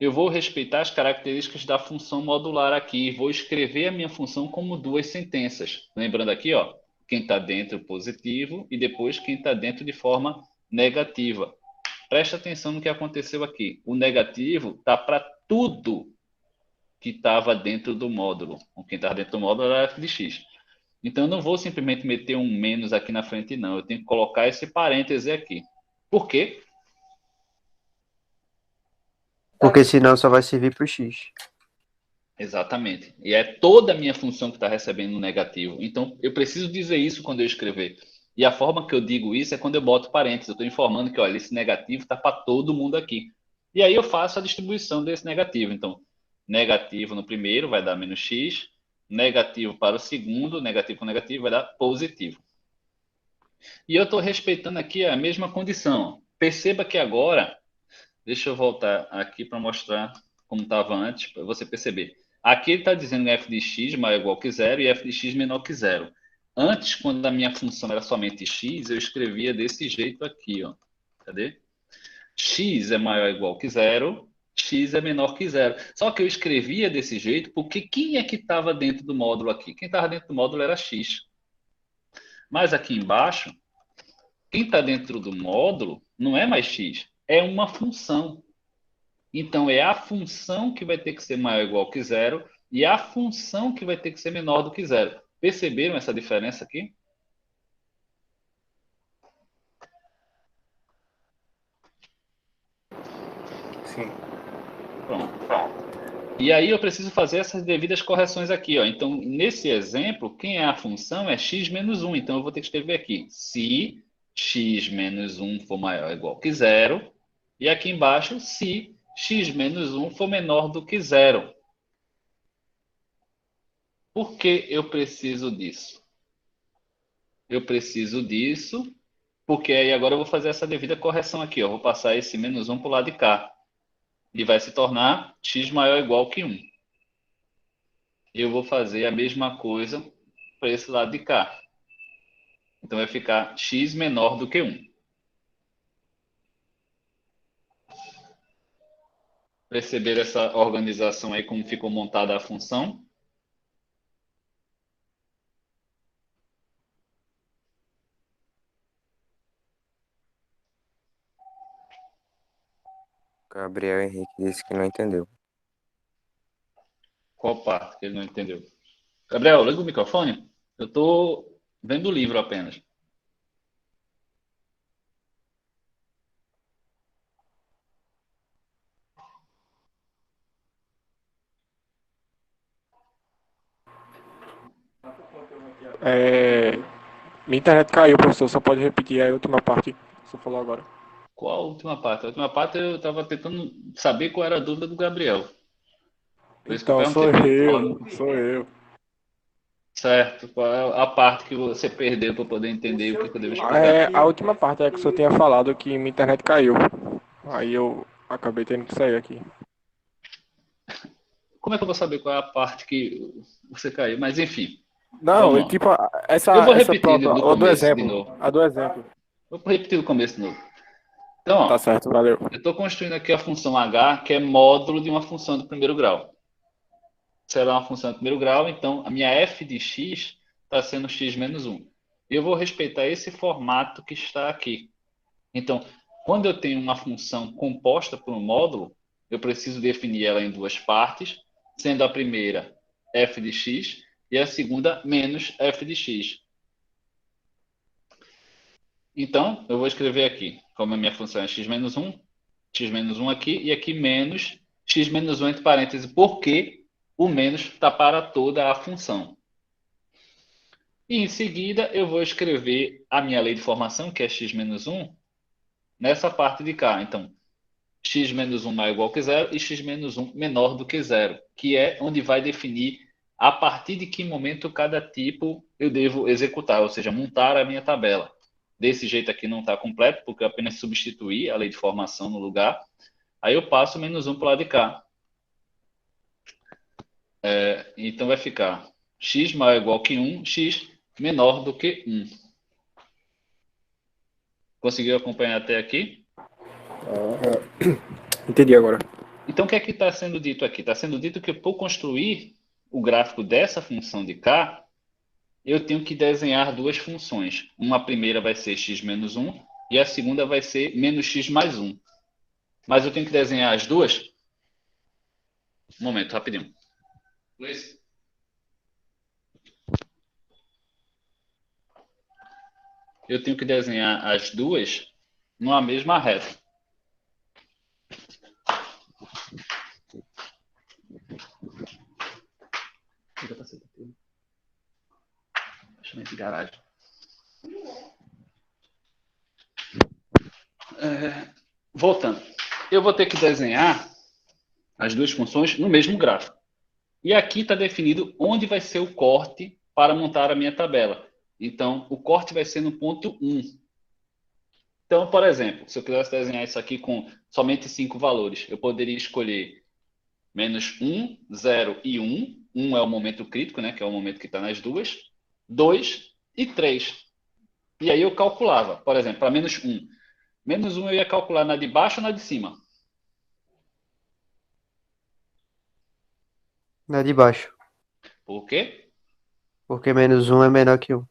eu vou respeitar as características da função modular aqui e vou escrever a minha função como 2 sentenças. Lembrando aqui, ó, quem está dentro positivo e depois quem está dentro de forma negativa. Presta atenção no que aconteceu aqui. O negativo está para tudo que estava dentro do módulo. Quem estava dentro do módulo era f de x. Então, eu não vou simplesmente meter um menos aqui na frente, não. Eu tenho que colocar esse parêntese aqui. Por quê? Porque senão só vai servir para o x. Exatamente. E é toda a minha função que está recebendo um negativo. Então, eu preciso dizer isso quando eu escrever. E a forma que eu digo isso é quando eu boto parênteses. Eu estou informando que, olha, esse negativo está para todo mundo aqui. E aí eu faço a distribuição desse negativo. Então, negativo no primeiro vai dar menos x. Negativo para o segundo, negativo com negativo vai dar positivo. E eu estou respeitando aqui a mesma condição. Perceba que agora, deixa eu voltar aqui para mostrar como estava antes, para você perceber. Aqui ele está dizendo que f de x maior ou igual que zero e f de x menor que zero. Antes, quando a minha função era somente x, eu escrevia desse jeito aqui, ó. Cadê? X é maior ou igual que zero, x é menor que zero. Só que eu escrevia desse jeito porque quem é que estava dentro do módulo aqui? Quem estava dentro do módulo era x. Mas aqui embaixo, quem está dentro do módulo não é mais x, é uma função. Então, é a função que vai ter que ser maior ou igual que zero e a função que vai ter que ser menor do que zero. Perceberam essa diferença aqui? Sim. Pronto. E aí eu preciso fazer essas devidas correções aqui, ó. Então, nesse exemplo, quem é a função é x menos 1. Então, eu vou ter que escrever aqui. Se x menos 1 for maior ou igual que zero. E aqui embaixo, se x menos 1 for menor do que zero. Por que eu preciso disso? Eu preciso disso porque aí agora eu vou fazer essa devida correção aqui. Ó. Eu vou passar esse menos 1 para o lado de cá. E vai se tornar x maior ou igual que 1. Eu vou fazer a mesma coisa para esse lado de cá. Então vai ficar x menor do que 1. Perceber essa organização aí, como ficou montada a função? Gabriel Henrique disse que não entendeu. Qual parte que ele não entendeu? Gabriel, liga o microfone. Eu estou vendo o livro apenas. Minha internet caiu, professor. Só pode repetir a última parte que você falou agora. Qual a última parte? A última parte eu estava tentando saber qual era a dúvida do Gabriel. Por isso que eu Então, perguntei para ele falar. sou eu. Certo, qual é a parte que você perdeu para poder entender o que eu devo explicar? A última parte é que o senhor tinha falado que minha internet caiu. Aí eu acabei tendo que sair aqui. Como é que eu vou saber qual é a parte que você caiu? Mas enfim, Não, vamos lá. tipo, essa, Eu vou essa repetir própria, do a do começo de exemplo. novo. A do exemplo. Vou repetir do começo de novo. Então, ó, Tá certo, valeu. eu estou construindo aqui a função h, que é módulo de uma função do primeiro grau. Se ela é uma função do primeiro grau, então a minha f de x está sendo x menos 1. E eu vou respeitar esse formato que está aqui. Então, quando eu tenho uma função composta por um módulo, eu preciso definir ela em duas partes, sendo a primeira f de x e a segunda menos f de x. Então, eu vou escrever aqui, como a minha função é x menos 1 aqui, e aqui menos x menos 1 entre parênteses, porque o menos está para toda a função. E em seguida, eu vou escrever a minha lei de formação, que é x menos 1, nessa parte de cá. Então, x menos 1 maior ou igual que zero e x menos 1 menor do que zero, que é onde vai definir a partir de que momento cada tipo eu devo executar, ou seja, montar a minha tabela. Desse jeito aqui não está completo, porque eu apenas substituí a lei de formação no lugar. Aí eu passo menos 1 para o lado de cá. Então vai ficar x maior ou igual que 1, x menor do que 1. Conseguiu acompanhar até aqui? Entendi agora. Então, o que é que está sendo dito aqui? Está sendo dito que para eu construir o gráfico dessa função de k, eu tenho que desenhar duas funções. Uma primeira vai ser x menos 1 e a segunda vai ser menos x mais 1. Mas eu tenho que desenhar as duas? Um momento, rapidinho. Luiz? Eu tenho que desenhar as duas numa mesma reta. Fechamento de garagem. Voltando. Eu vou ter que desenhar as duas funções no mesmo gráfico. E aqui está definido onde vai ser o corte para montar a minha tabela. Então, o corte vai ser no ponto 1. Então, por exemplo, se eu quisesse desenhar isso aqui com somente 5 valores, eu poderia escolher menos 1, 0 e 1. 1 é o momento crítico, né, que é o momento que está nas duas. 2 e 3. E aí eu calculava, por exemplo, para menos 1. Menos 1 eu ia calcular na de baixo ou na de cima? Na de baixo. Por quê? Porque menos 1 é menor que 1.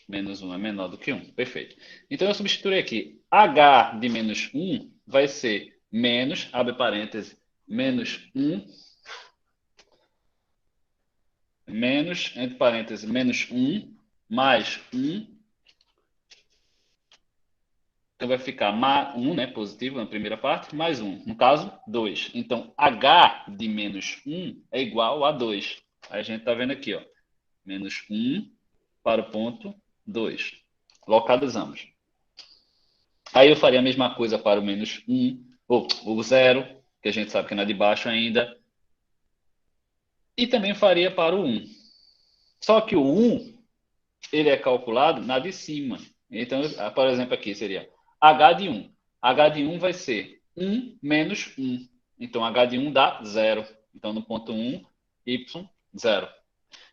Menos 1 é menor do que 1. Perfeito. Então, eu substituí aqui. H de menos 1 vai ser menos, abre parênteses, menos 1, menos, entre parênteses, menos 1, mais 1. Então, vai ficar 1, né, positivo na primeira parte, mais 1. No caso, 2. Então, H de menos 1 é igual a 2. Aí a gente está vendo aqui, ó, menos 1 para o ponto 2. Localizamos. Aí eu faria a mesma coisa para o menos 1, ou o 0, que a gente sabe que é na de baixo ainda. E também faria para o 1. Só que o 1, ele é calculado na de cima. Então, por exemplo, aqui seria H de 1. H de 1 vai ser 1 menos 1. Então, H de 1 dá 0. Então, no ponto 1, Y, 0.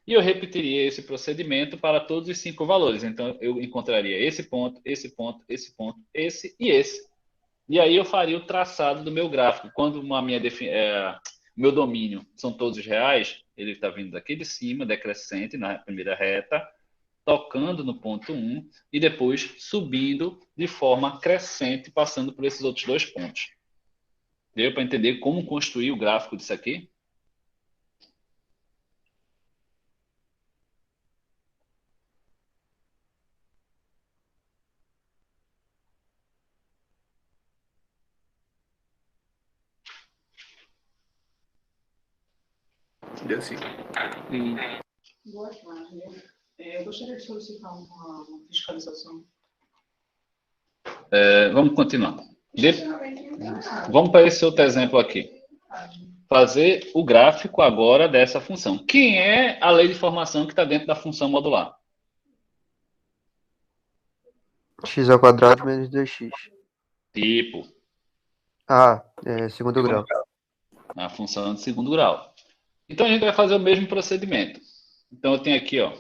E eu repetiria esse procedimento para todos os 5 valores. Então, eu encontraria esse ponto, esse ponto, esse ponto, esse e esse. E aí eu faria o traçado do meu gráfico. Quando meu domínio são todos reais, ele está vindo daqui de cima, decrescente na primeira reta, tocando no ponto 1 e depois subindo de forma crescente, passando por esses outros dois pontos. Deu para entender como construir o gráfico disso aqui? Deu sim. Boa tarde. Eu gostaria de solicitar uma fiscalização. Vamos continuar. Vamos para esse outro exemplo aqui. Fazer o gráfico agora dessa função. Quem é a lei de formação que está dentro da função modular? X ao quadrado menos 2x. Tipo, Segundo grau. a função de segundo grau. Então, a gente vai fazer o mesmo procedimento. Então, eu tenho aqui, ó,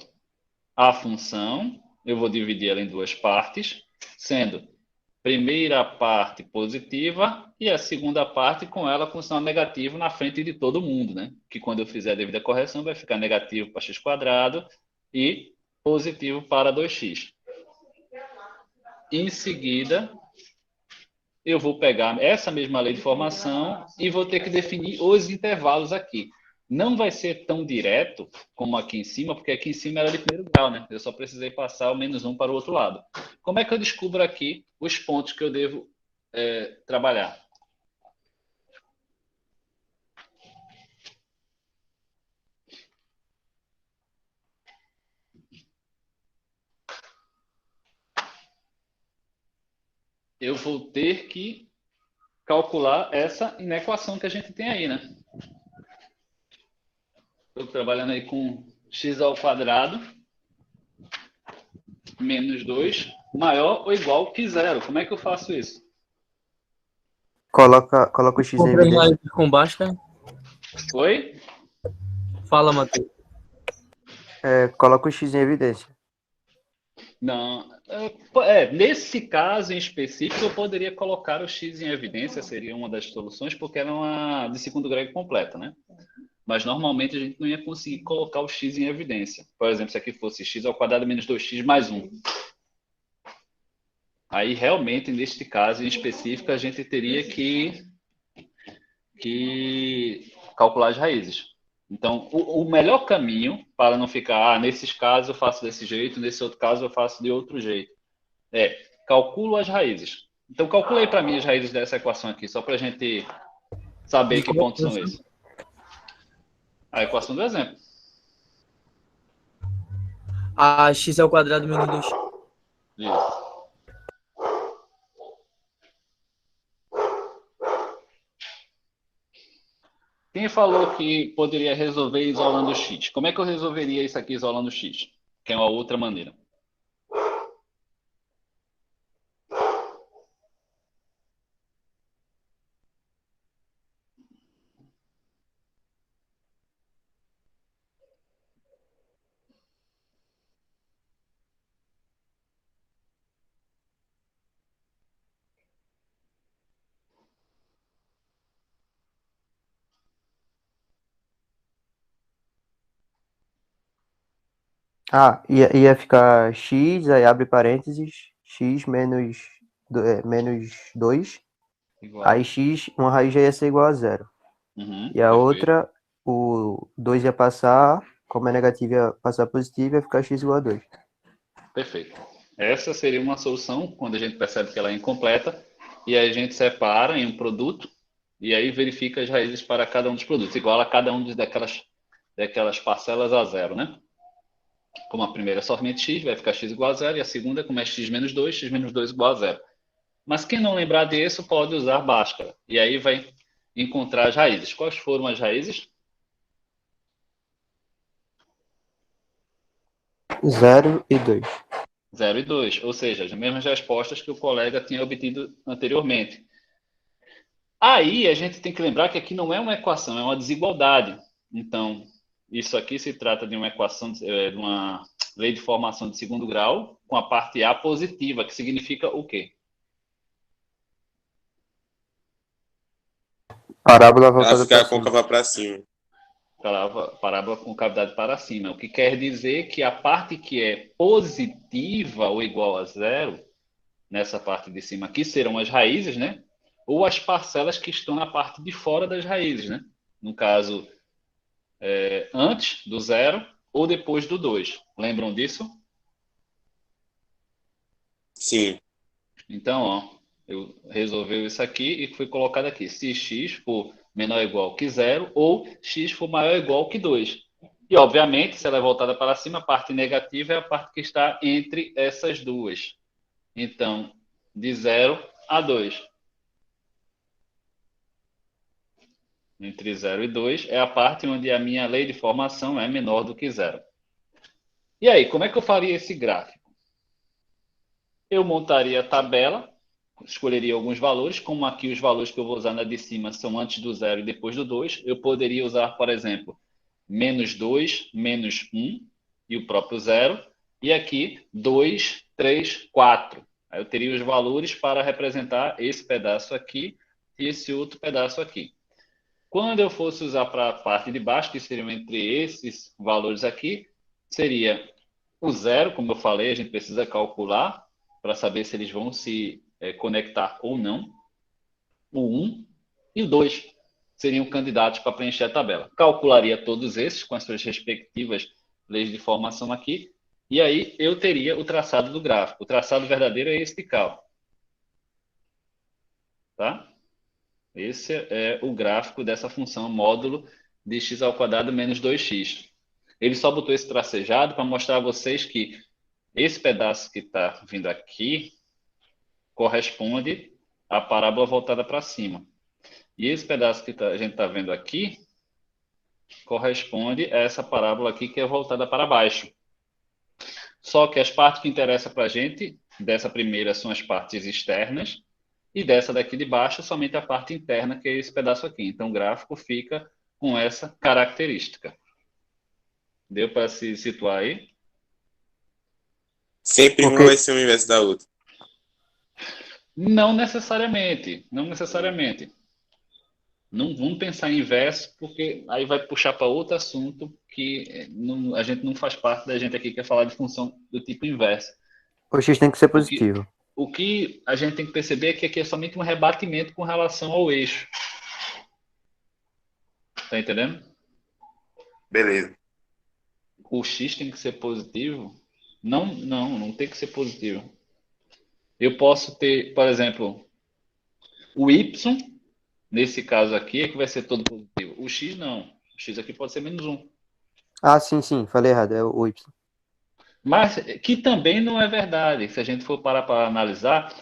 a função, eu vou dividir ela em duas partes, sendo primeira parte positiva e a segunda parte com ela com sinal negativo na frente de todo mundo, né? Que quando eu fizer a devida correção vai ficar negativo para x² e positivo para 2x. Em seguida, eu vou pegar essa mesma lei de formação e vou ter que definir os intervalos aqui. Não vai ser tão direto como aqui em cima, porque aqui em cima era de primeiro grau, né? Eu só precisei passar o menos 1 para o outro lado. como é que eu descubro aqui os pontos que eu devo trabalhar? Eu vou ter que calcular essa inequação que a gente tem aí, né? Estou trabalhando aí com x ao quadrado menos 2 maior ou igual que zero. Como é que eu faço isso? Coloca o X em Comprei evidência. raízes com Bhaskara. Oi? Fala, Matheus. Coloca o X em evidência. Não. Nesse caso em específico, eu poderia colocar o x em evidência, seria uma das soluções, porque era uma de segundo grau completa, né? Mas normalmente a gente não ia conseguir colocar o x em evidência. Por exemplo, se aqui fosse x ao quadrado menos 2x mais 1. Aí, realmente, neste caso em específico, a gente teria que calcular as raízes. Então, o melhor caminho para não ficar, nesses casos eu faço desse jeito, nesse outro caso eu faço de outro jeito, calculo as raízes. Então, calculei para mim as raízes dessa equação aqui, só para a gente saber que pontos são esses. A equação do exemplo. A x ao quadrado menos 2x. Isso. Quem falou que poderia resolver isolando x? Como é que eu resolveria isso aqui isolando x? Que é uma outra maneira. Ia ficar X, aí abre parênteses, X menos 2. Igual. Aí X, uma raiz já ia ser igual a zero. Uhum, E a perfeito. outra, o 2 ia passar, como é negativo ia passar positivo, ia ficar X igual a 2. Perfeito. Essa seria uma solução quando a gente percebe que ela é incompleta e aí a gente separa em um produto e aí verifica as raízes para cada um dos produtos, igual a cada um daquelas parcelas a zero, né? Como a primeira é somente x, vai ficar x igual a zero, e a segunda, como é x menos 2 igual a zero. Mas quem não lembrar disso pode usar Bhaskara. E aí vai encontrar as raízes. Quais foram as raízes? 0 e 2. 0 e 2, ou seja, as mesmas respostas que o colega tinha obtido anteriormente. Aí a gente tem que lembrar que aqui não é uma equação, é uma desigualdade. Então, isso aqui se trata de uma equação, de uma lei de formação de segundo grau, com a parte A positiva, que significa o quê? Parábola Ela voltada fica para cima. côncava para cima. Parábola com cavidade para cima, o que quer dizer que a parte que é positiva ou igual a zero, nessa parte de cima aqui, serão as raízes, né? Ou as parcelas que estão na parte de fora das raízes, né? No caso, antes do zero ou depois do 2. Lembram disso? Sim. Então, ó, eu resolveu isso aqui e foi colocado aqui. Se x for menor ou igual que zero ou x for maior ou igual que 2. E, obviamente, se ela é voltada para cima, a parte negativa é a parte que está entre essas duas. Então, de 0 a 2. Entre 0 e 2 é a parte onde a minha lei de formação é menor do que zero. E aí, como é que eu faria esse gráfico? Eu montaria a tabela, escolheria alguns valores, como aqui os valores que eu vou usar na de cima são antes do 0 e depois do 2. Eu poderia usar, por exemplo, menos 2, menos 1 e o próprio 0. E aqui 2, 3, 4. Aí eu teria os valores para representar esse pedaço aqui e esse outro pedaço aqui. Quando eu fosse usar para a parte de baixo, que seriam entre esses valores aqui, seria o 0, como eu falei, a gente precisa calcular para saber se eles vão se conectar ou não. O 1 e o 2 seriam candidatos para preencher a tabela. Calcularia todos esses com as suas respectivas leis de formação aqui E aí eu teria o traçado do gráfico. O traçado verdadeiro é esse de cá. Tá? Esse é o gráfico dessa função módulo de x ao quadrado menos 2x. Ele só botou esse tracejado para mostrar a vocês que esse pedaço que está vindo aqui corresponde à parábola voltada para cima. E esse pedaço que a gente está vendo aqui corresponde a essa parábola aqui que é voltada para baixo. Só que as partes que interessam para a gente, dessa primeira, são as partes externas, e dessa daqui de baixo, somente a parte interna, que é esse pedaço aqui. Então, o gráfico fica com essa característica. Deu para se situar aí? Sempre uma vai ser o inverso da outra. Não necessariamente. Não necessariamente. Não vamos pensar em inverso, porque aí vai puxar para outro assunto que a gente não faz parte da gente aqui, que é falar de função do tipo inverso. O x tem que ser positivo. O que a gente tem que perceber é que aqui é somente um rebatimento com relação ao eixo. Tá entendendo? Beleza. O x tem que ser positivo? Não tem que ser positivo. Eu posso ter, por exemplo, o y, nesse caso aqui, é que vai ser todo positivo. O x não. O x aqui pode ser menos 1. Ah, sim, falei errado, é o y. Mas que também não é verdade. Se a gente for parar para analisar,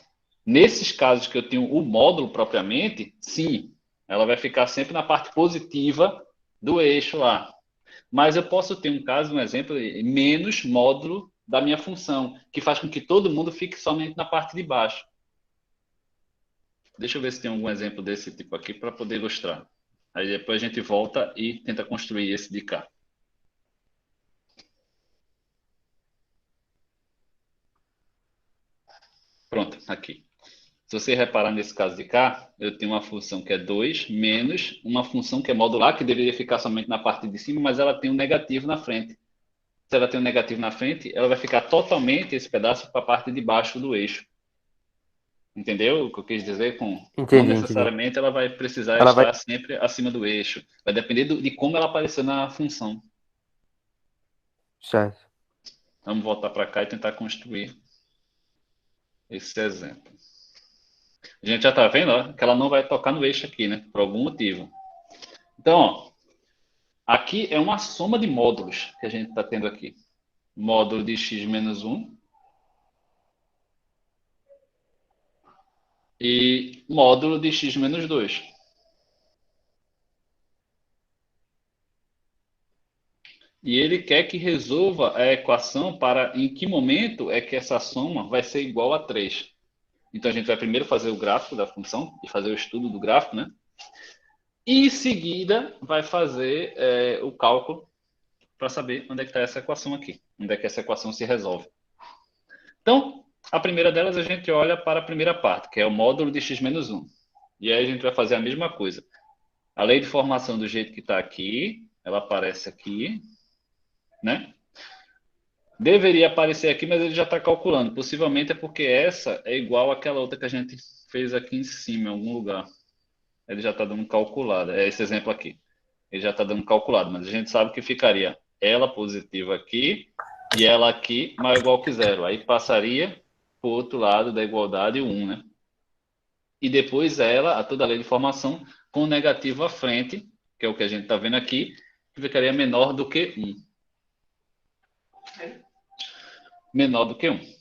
nesses casos que eu tenho o módulo propriamente, sim, ela vai ficar sempre na parte positiva do eixo lá. Mas eu posso ter um caso, um exemplo, menos módulo da minha função, que faz com que todo mundo fique somente na parte de baixo. Deixa eu ver se tem algum exemplo desse tipo aqui para poder ilustrar. Aí depois a gente volta e tenta construir esse de cá. Pronto, aqui. Se você reparar nesse caso de cá, eu tenho uma função que é 2 menos uma função que é modular, que deveria ficar somente na parte de cima, mas ela tem um negativo na frente. Se ela tem um negativo na frente, ela vai ficar totalmente esse pedaço para a parte de baixo do eixo. Entendeu o que eu quis dizer com... Entendi, não necessariamente ela vai precisar ela estar sempre acima do eixo. Vai depender de como ela apareceu na função. Certo. Vamos voltar para cá e tentar construir esse exemplo. A gente já está vendo, ó, que ela não vai tocar no eixo aqui, né? Por algum motivo. Então, ó, aqui é uma soma de módulos que a gente está tendo aqui. Módulo de x menos 1 e módulo de x menos 2. E ele quer que resolva a equação para em que momento é que essa soma vai ser igual a 3. Então, a gente vai primeiro fazer o gráfico da função e fazer o estudo do gráfico, né? E, em seguida, vai fazer o cálculo para saber onde é que está essa equação aqui. Onde é que essa equação se resolve. Então, a primeira delas, a gente olha para a primeira parte, que é o módulo de x menos 1. E aí a gente vai fazer a mesma coisa. A lei de formação do jeito que está aqui, ela aparece aqui, né? Deveria aparecer aqui, mas ele já está calculando. Possivelmente é porque essa é igual àquela outra que a gente fez aqui em cima, em algum lugar. Ele já está dando calculado. É esse exemplo aqui. Ele já está dando calculado, mas a gente sabe que ficaria ela positiva aqui e ela aqui maior ou igual que 0. Aí passaria para o outro lado da igualdade 1, né? E depois ela, a toda a lei de formação, com negativo à frente, que é o que a gente está vendo aqui, que ficaria menor do que 1. Menor do que 1.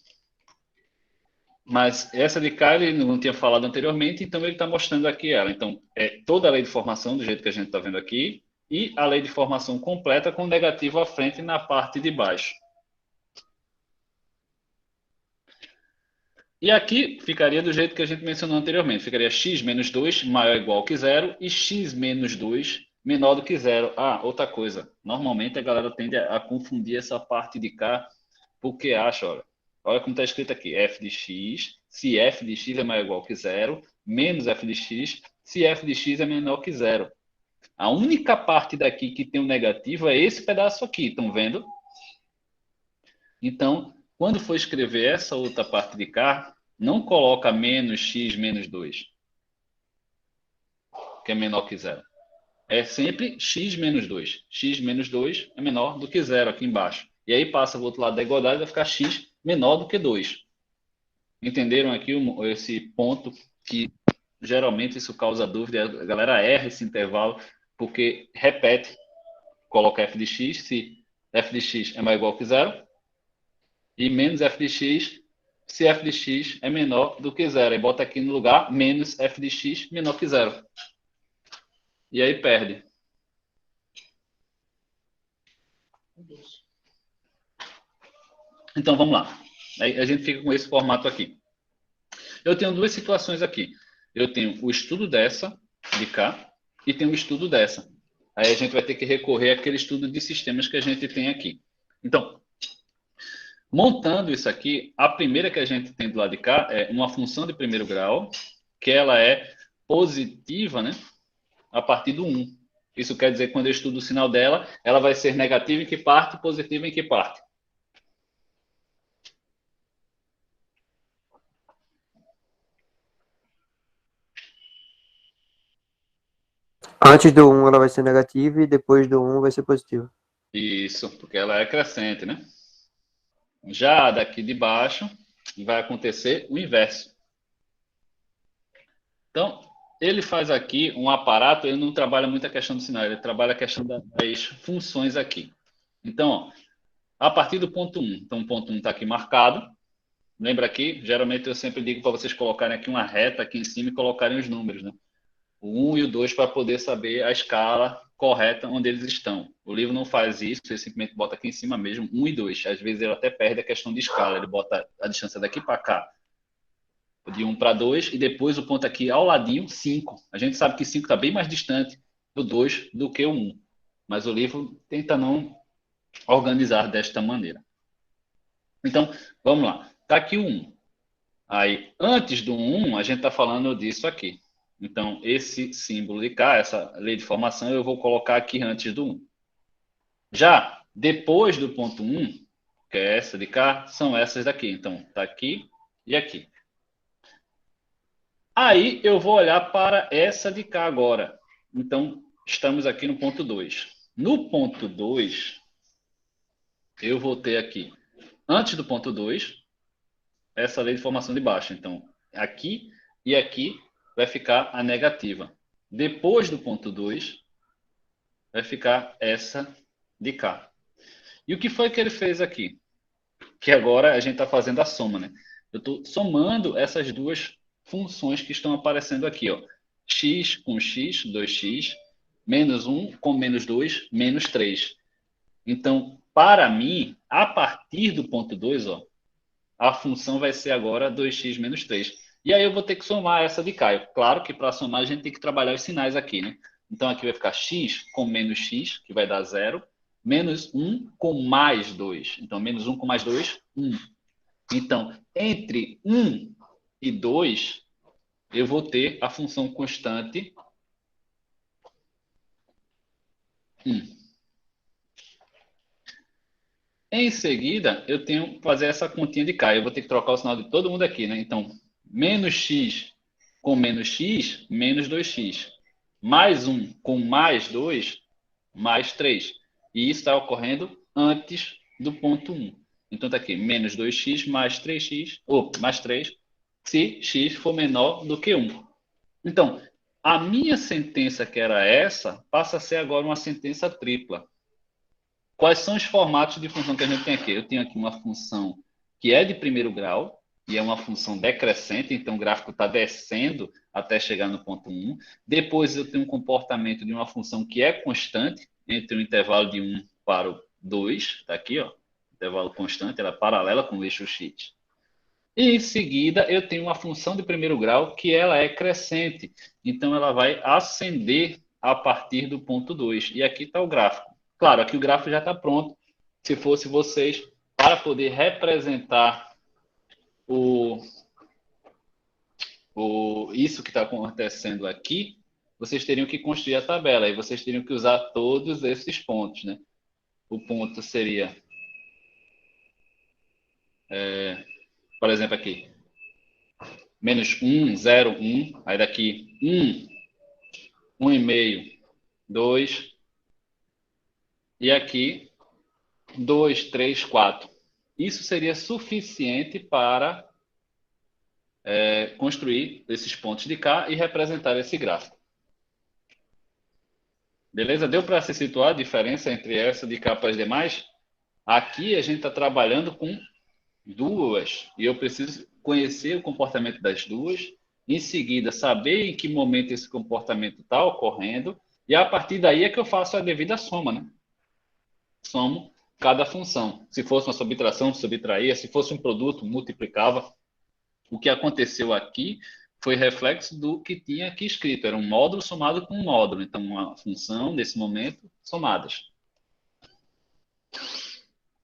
Mas essa de cá ele não tinha falado anteriormente, então ele está mostrando aqui ela. Então, é toda a lei de formação, do jeito que a gente está vendo aqui, e a lei de formação completa com negativo à frente na parte de baixo. E aqui ficaria do jeito que a gente mencionou anteriormente. Ficaria x menos 2 maior ou igual que 0 e x menos 2 menor do que 0. Ah, outra coisa. Normalmente a galera tende a confundir essa parte de cá, porque acha, olha como está escrito aqui, f de x, se f de x é maior ou igual que 0, menos f de x, se f de x é menor que 0. A única parte daqui que tem um negativo é esse pedaço aqui, estão vendo? Então, quando for escrever essa outra parte de cá, não coloca menos x menos 2, que é menor que 0. É sempre x menos 2. X menos 2 é menor do que 0 aqui embaixo. E aí passa para o outro lado da igualdade, vai ficar x menor do que 2. Entenderam aqui esse ponto que geralmente isso causa dúvida, a galera erra esse intervalo, porque repete, coloca f de x, se f de x é maior ou igual que 0, e menos f de x, se f de x é menor do que 0. E bota aqui no lugar menos f de x menor que 0. E aí perde. Então, vamos lá. Aí a gente fica com esse formato aqui. Eu tenho duas situações aqui. Eu tenho o estudo dessa, de cá, e tenho o estudo dessa. Aí a gente vai ter que recorrer àquele estudo de sistemas que a gente tem aqui. Então, montando isso aqui, a primeira que a gente tem do lado de cá é uma função de primeiro grau, que ela é positiva, né, a partir do 1. Isso quer dizer que quando eu estudo o sinal dela, ela vai ser negativa em que parte, positiva em que parte. Antes do 1 ela vai ser negativa e depois do 1 vai ser positiva. Isso, porque ela é crescente, né? Já daqui de baixo vai acontecer o inverso. Então, ele faz aqui um aparato, ele não trabalha muito a questão do sinal, ele trabalha a questão das funções aqui. Então, ó, a partir do ponto 1, então o ponto 1 está aqui marcado. Lembra aqui? Geralmente eu sempre digo para vocês colocarem aqui uma reta aqui em cima e colocarem os números, né? O 1 e o 2 para poder saber a escala correta onde eles estão. O livro não faz isso, ele simplesmente bota aqui em cima mesmo 1 e 2. Às vezes ele até perde a questão de escala, ele bota a distância daqui para cá, de 1 para 2, e depois o ponto aqui ao ladinho, 5. A gente sabe que 5 está bem mais distante do 2 do que o 1, mas o livro tenta não organizar desta maneira. Então, vamos lá. Está aqui o 1. Aí, antes do 1, a gente está falando disso aqui. Então, esse símbolo de cá, essa lei de formação, eu vou colocar aqui antes do 1. Já depois do ponto 1, que é essa de cá, são essas daqui. Então, está aqui e aqui. Aí, eu vou olhar para essa de cá agora. Então, estamos aqui no ponto 2. No ponto 2, eu vou ter aqui, antes do ponto 2, essa lei de formação de baixo. Então, aqui e aqui vai ficar a negativa. Depois do ponto 2, vai ficar essa de cá. E o que foi que ele fez aqui? Que agora a gente está fazendo a soma, né? Eu estou somando essas duas funções que estão aparecendo aqui, ó. X com x, 2x, menos 1 com menos 2, menos 3. Então, para mim, a partir do ponto 2, ó, a função vai ser agora 2x menos 3. E aí eu vou ter que somar essa de cá. Claro que para somar a gente tem que trabalhar os sinais aqui, né? Então aqui vai ficar x com menos x, que vai dar 0, menos 1 com mais 2. Então menos 1 com mais 2, 1. Então, entre 1 e 2, eu vou ter a função constante 1. Em seguida, eu tenho que fazer essa continha de cá. Eu vou ter que trocar o sinal de todo mundo aqui, né? Então, menos x com menos x, menos 2x. Mais 1 com mais 2, mais 3. E isso está ocorrendo antes do ponto 1. Então, está aqui, menos 2x mais 3x, ou mais 3, se x for menor do que 1. Então, a minha sentença, que era essa, passa a ser agora uma sentença tripla. Quais são os formatos de função que a gente tem aqui? Eu tenho aqui uma função que é de primeiro grau, e é uma função decrescente, então o gráfico está descendo até chegar no ponto 1. Depois eu tenho um comportamento de uma função que é constante, entre o intervalo de 1 para o 2, está aqui, ó, intervalo constante, ela é paralela com o eixo x. E em seguida eu tenho uma função de primeiro grau que ela é crescente, então ela vai ascender a partir do ponto 2. E aqui está o gráfico. Claro, aqui o gráfico já está pronto. Se fosse vocês, para poder representar isso que está acontecendo aqui, vocês teriam que construir a tabela. Aí vocês teriam que usar todos esses pontos, né? O ponto seria, por exemplo, aqui, menos 1, 0, 1. Aí daqui 1, 1,5, 2. E aqui 2, 3, 4. Isso seria suficiente para construir esses pontos de K e representar esse gráfico. Beleza? Deu para se situar a diferença entre essa de K para as demais? Aqui a gente está trabalhando com duas, e eu preciso conhecer o comportamento das duas, em seguida saber em que momento esse comportamento está ocorrendo, e a partir daí é que eu faço a devida soma, né? Somo cada função. Se fosse uma subtração, subtraía, se fosse um produto, multiplicava. O que aconteceu aqui foi reflexo do que tinha aqui escrito, era um módulo somado com um módulo, então uma função, nesse momento, somadas.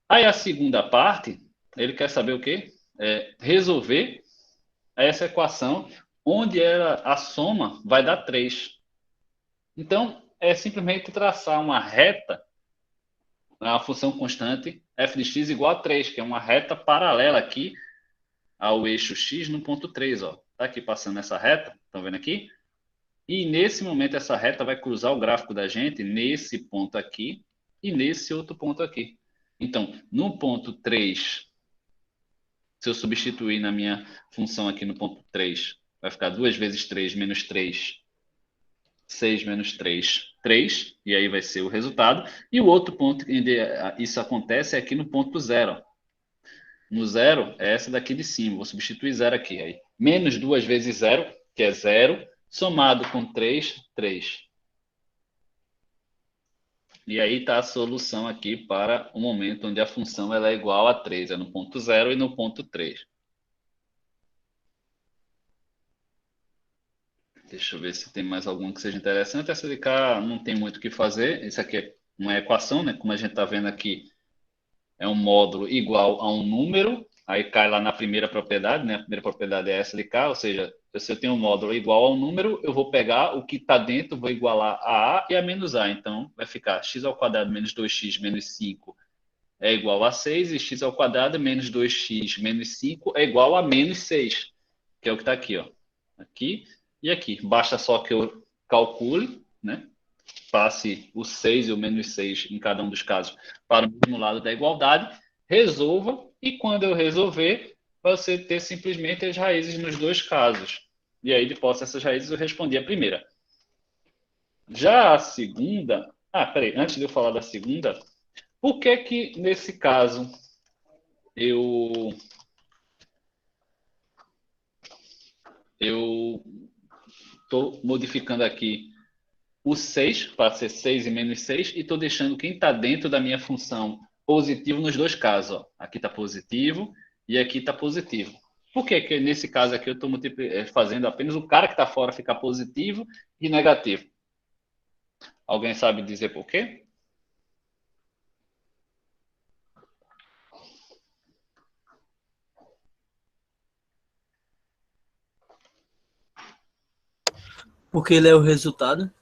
Aí a segunda parte, ele quer saber o quê? Resolver essa equação onde a soma vai dar 3. Então, é simplesmente traçar uma reta, a função constante f de x igual a 3, que é uma reta paralela aqui ao eixo x no ponto 3. Está aqui passando essa reta, estão vendo aqui? E nesse momento essa reta vai cruzar o gráfico da gente nesse ponto aqui e nesse outro ponto aqui. Então, no ponto 3, se eu substituir na minha função aqui no ponto 3, vai ficar 2 vezes 3 menos 3, 6 menos 3, 3, e aí vai ser o resultado. E o outro ponto onde isso acontece é aqui no ponto 0. No 0 é essa daqui de cima, vou substituir 0 aqui. Aí, menos 2 vezes 0, que é 0, somado com 3, 3. E aí está a solução aqui para o momento onde a função ela é igual a 3, é no ponto 0 e no ponto 3. Deixa eu ver se tem mais algum que seja interessante. Essa de cá não tem muito o que fazer. Isso aqui é uma equação, né? Como a gente está vendo aqui, é um módulo igual a um número. Aí cai lá na primeira propriedade, né? A primeira propriedade é essa de cá, ou seja, se eu tenho um módulo igual ao número, eu vou pegar o que está dentro, vou igualar a A e a menos A. Então, vai ficar x ao quadrado menos 2x menos 5 é igual a 6, e x ao quadrado menos 2x menos 5 é igual a menos 6, que é o que está aqui, ó. Aqui e aqui. Basta só que eu calcule, né? Passe o 6 e o menos 6 em cada um dos casos para o mesmo lado da igualdade, resolva, e quando eu resolver, você ter simplesmente as raízes nos dois casos. E aí, depois dessas raízes, eu respondi a primeira. Já a segunda... peraí, antes de eu falar da segunda, por que que, nesse caso, eu estou modificando aqui o 6 para ser 6 e menos 6 e estou deixando quem está dentro da minha função positivo nos dois casos. Ó. Aqui está positivo e aqui está positivo. Por que que nesse caso aqui eu estou fazendo apenas o cara que está fora ficar positivo e negativo? Alguém sabe dizer por quê? Porque ele é o resultado?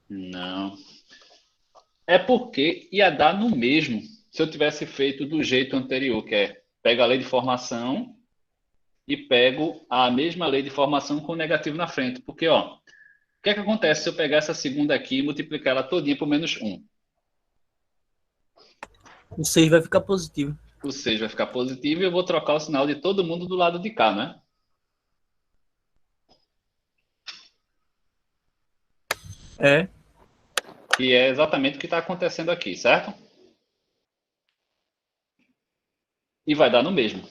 Não. É porque ia dar no mesmo se eu tivesse feito do jeito anterior, que é pego a lei de formação e pego a mesma lei de formação com o negativo na frente. Porque, ó, o que é que acontece se eu pegar essa segunda aqui e multiplicar ela todinha por menos 1? O 6 vai ficar positivo. O 6 vai ficar positivo e eu vou trocar o sinal de todo mundo do lado de cá, né? É. Que é exatamente o que está acontecendo aqui, certo? E vai dar no mesmo.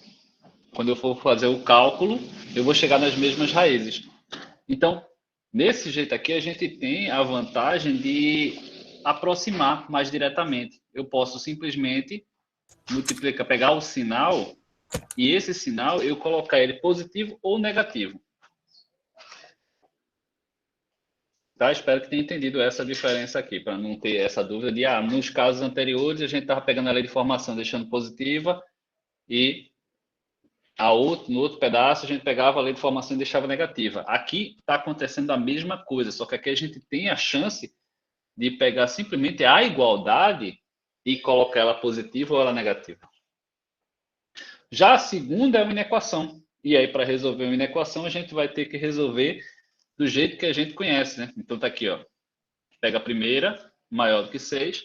Quando eu for fazer o cálculo, eu vou chegar nas mesmas raízes. Então, nesse jeito aqui, a gente tem a vantagem de aproximar mais diretamente. Eu posso simplesmente multiplicar, pegar o sinal, e esse sinal eu colocar ele positivo ou negativo. Tá? Espero que tenha entendido essa diferença aqui, para não ter essa dúvida de, nos casos anteriores, a gente estava pegando a lei de formação, deixando positiva, e no outro pedaço a gente pegava a lei de formação e deixava negativa. Aqui está acontecendo a mesma coisa, só que aqui a gente tem a chance de pegar simplesmente a igualdade e colocar ela positiva ou ela negativa. Já a segunda é uma inequação. E aí, para resolver uma inequação, a gente vai ter que resolver do jeito que a gente conhece, né? Então, tá aqui, ó. Pega a primeira, maior do que 6,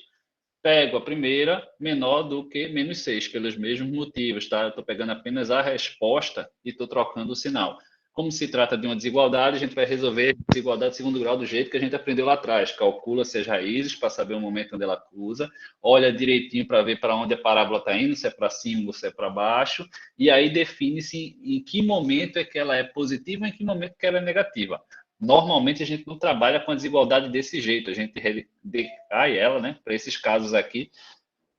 pego a primeira menor do que menos 6, pelos mesmos motivos, tá? Eu estou pegando apenas a resposta e estou trocando o sinal. Como se trata de uma desigualdade, a gente vai resolver a desigualdade de segundo grau do jeito que a gente aprendeu lá atrás. Calcula-se as raízes para saber o momento onde ela cruza, olha direitinho para ver para onde a parábola está indo, se é para cima ou se é para baixo, e aí define-se em que momento é que ela é positiva e em que momento que ela é negativa. Normalmente a gente não trabalha com a desigualdade desse jeito, a gente decai ela, né, para esses casos aqui,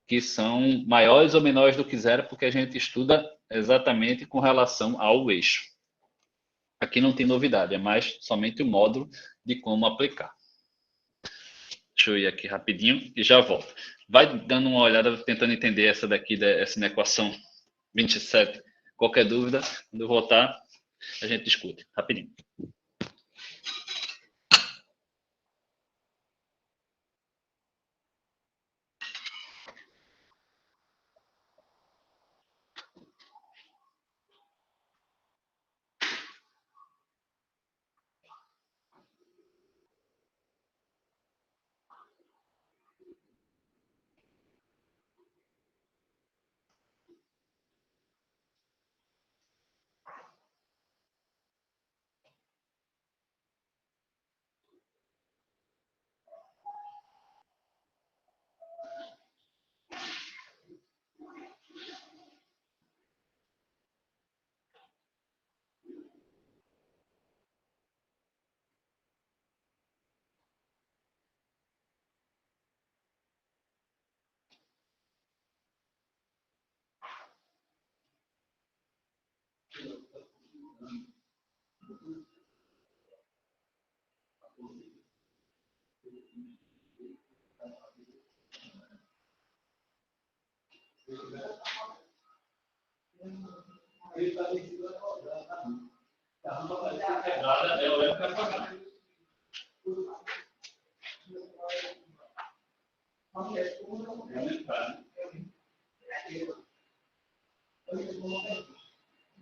que são maiores ou menores do que zero, porque a gente estuda exatamente com relação ao eixo. Aqui não tem novidade, é mais somente o módulo de como aplicar. Deixa eu ir aqui rapidinho e já volto. Vai dando uma olhada, tentando entender essa daqui, essa equação 27. Qualquer dúvida, quando eu voltar, a gente discute. Rapidinho.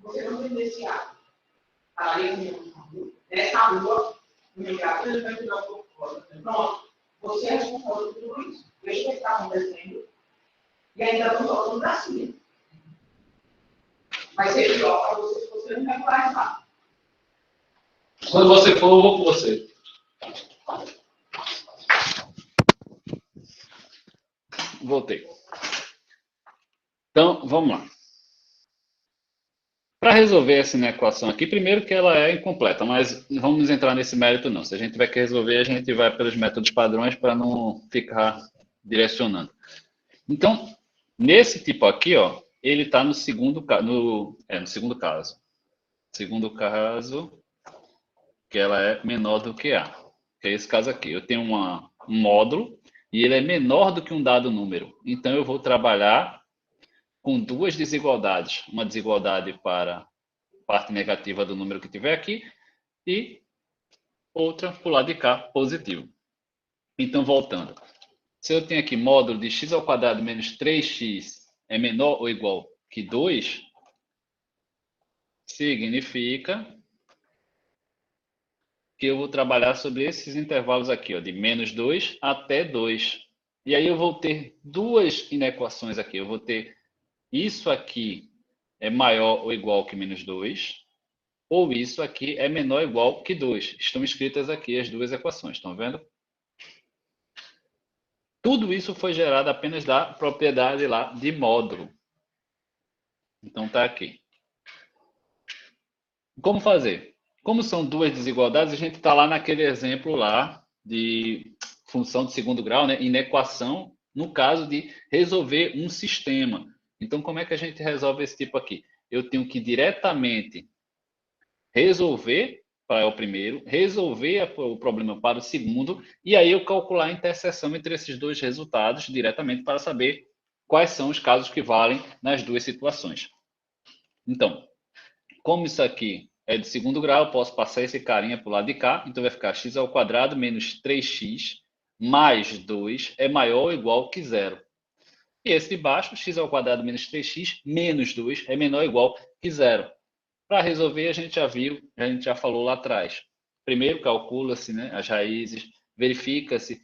Você não tem esse ato. Nessa rua, no mercado, ele vai tirar o corpo fora. Pronto. Você é responsável por tudo isso. Veja o que está acontecendo. E ainda não falando da cima. Vai ser pior para você se você não regular nada. Quando você for, eu vou com você. Voltei. Então, vamos lá. Para resolver essa equação aqui, primeiro que ela é incompleta, mas não vamos entrar nesse mérito não. Se a gente tiver que resolver, a gente vai pelos métodos padrões para não ficar direcionando. Então, nesse tipo aqui, ó, ele está no segundo caso. No segundo caso. Segundo caso, que ela é menor do que A. Que é esse caso aqui. Eu tenho um módulo e ele é menor do que um dado número. Então, eu vou trabalhar com duas desigualdades. Uma desigualdade para a parte negativa do número que tiver aqui e outra para o lado de cá, positivo. Então, voltando. Se eu tenho aqui módulo de x ao quadrado menos 3x é menor ou igual que 2, significa que eu vou trabalhar sobre esses intervalos aqui, ó, de menos 2 até 2. E aí eu vou ter duas inequações aqui. Eu vou ter isso aqui é maior ou igual que menos 2, ou isso aqui é menor ou igual que 2. Estão escritas aqui as duas equações, estão vendo? Tudo isso foi gerado apenas da propriedade lá de módulo. Então está aqui. Como fazer? Como são duas desigualdades, a gente está lá naquele exemplo lá de função de segundo grau, né? Inequação, no caso de resolver um sistema. Então, como é que a gente resolve esse tipo aqui? Eu tenho que diretamente resolver para o primeiro, resolver o problema para o segundo, e aí eu calcular a interseção entre esses dois resultados diretamente para saber quais são os casos que valem nas duas situações. Então, como isso aqui é de segundo grau, eu posso passar esse carinha para o lado de cá, então vai ficar x ao quadrado menos 3x mais 2 é maior ou igual que zero. E esse de baixo, x ao quadrado menos 3x menos 2 é menor ou igual que zero. Para resolver, a gente já viu, a gente já falou lá atrás. Primeiro, calcula-se, né, as raízes, verifica-se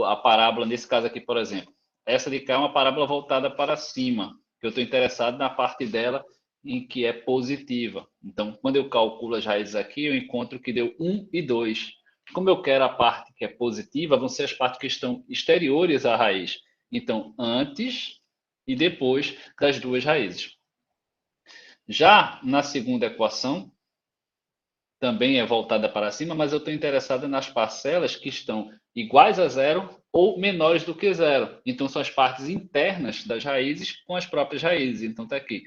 a parábola, nesse caso aqui, por exemplo, essa de cá é uma parábola voltada para cima, que eu estou interessado na parte dela em que é positiva. Então, quando eu calculo as raízes aqui, eu encontro que deu 1 e 2. Como eu quero a parte que é positiva, vão ser as partes que estão exteriores à raiz. Então, antes e depois das duas raízes. Já na segunda equação, também é voltada para cima, mas eu estou interessado nas parcelas que estão iguais a zero ou menores do que zero. Então, são as partes internas das raízes com as próprias raízes. Então, está aqui,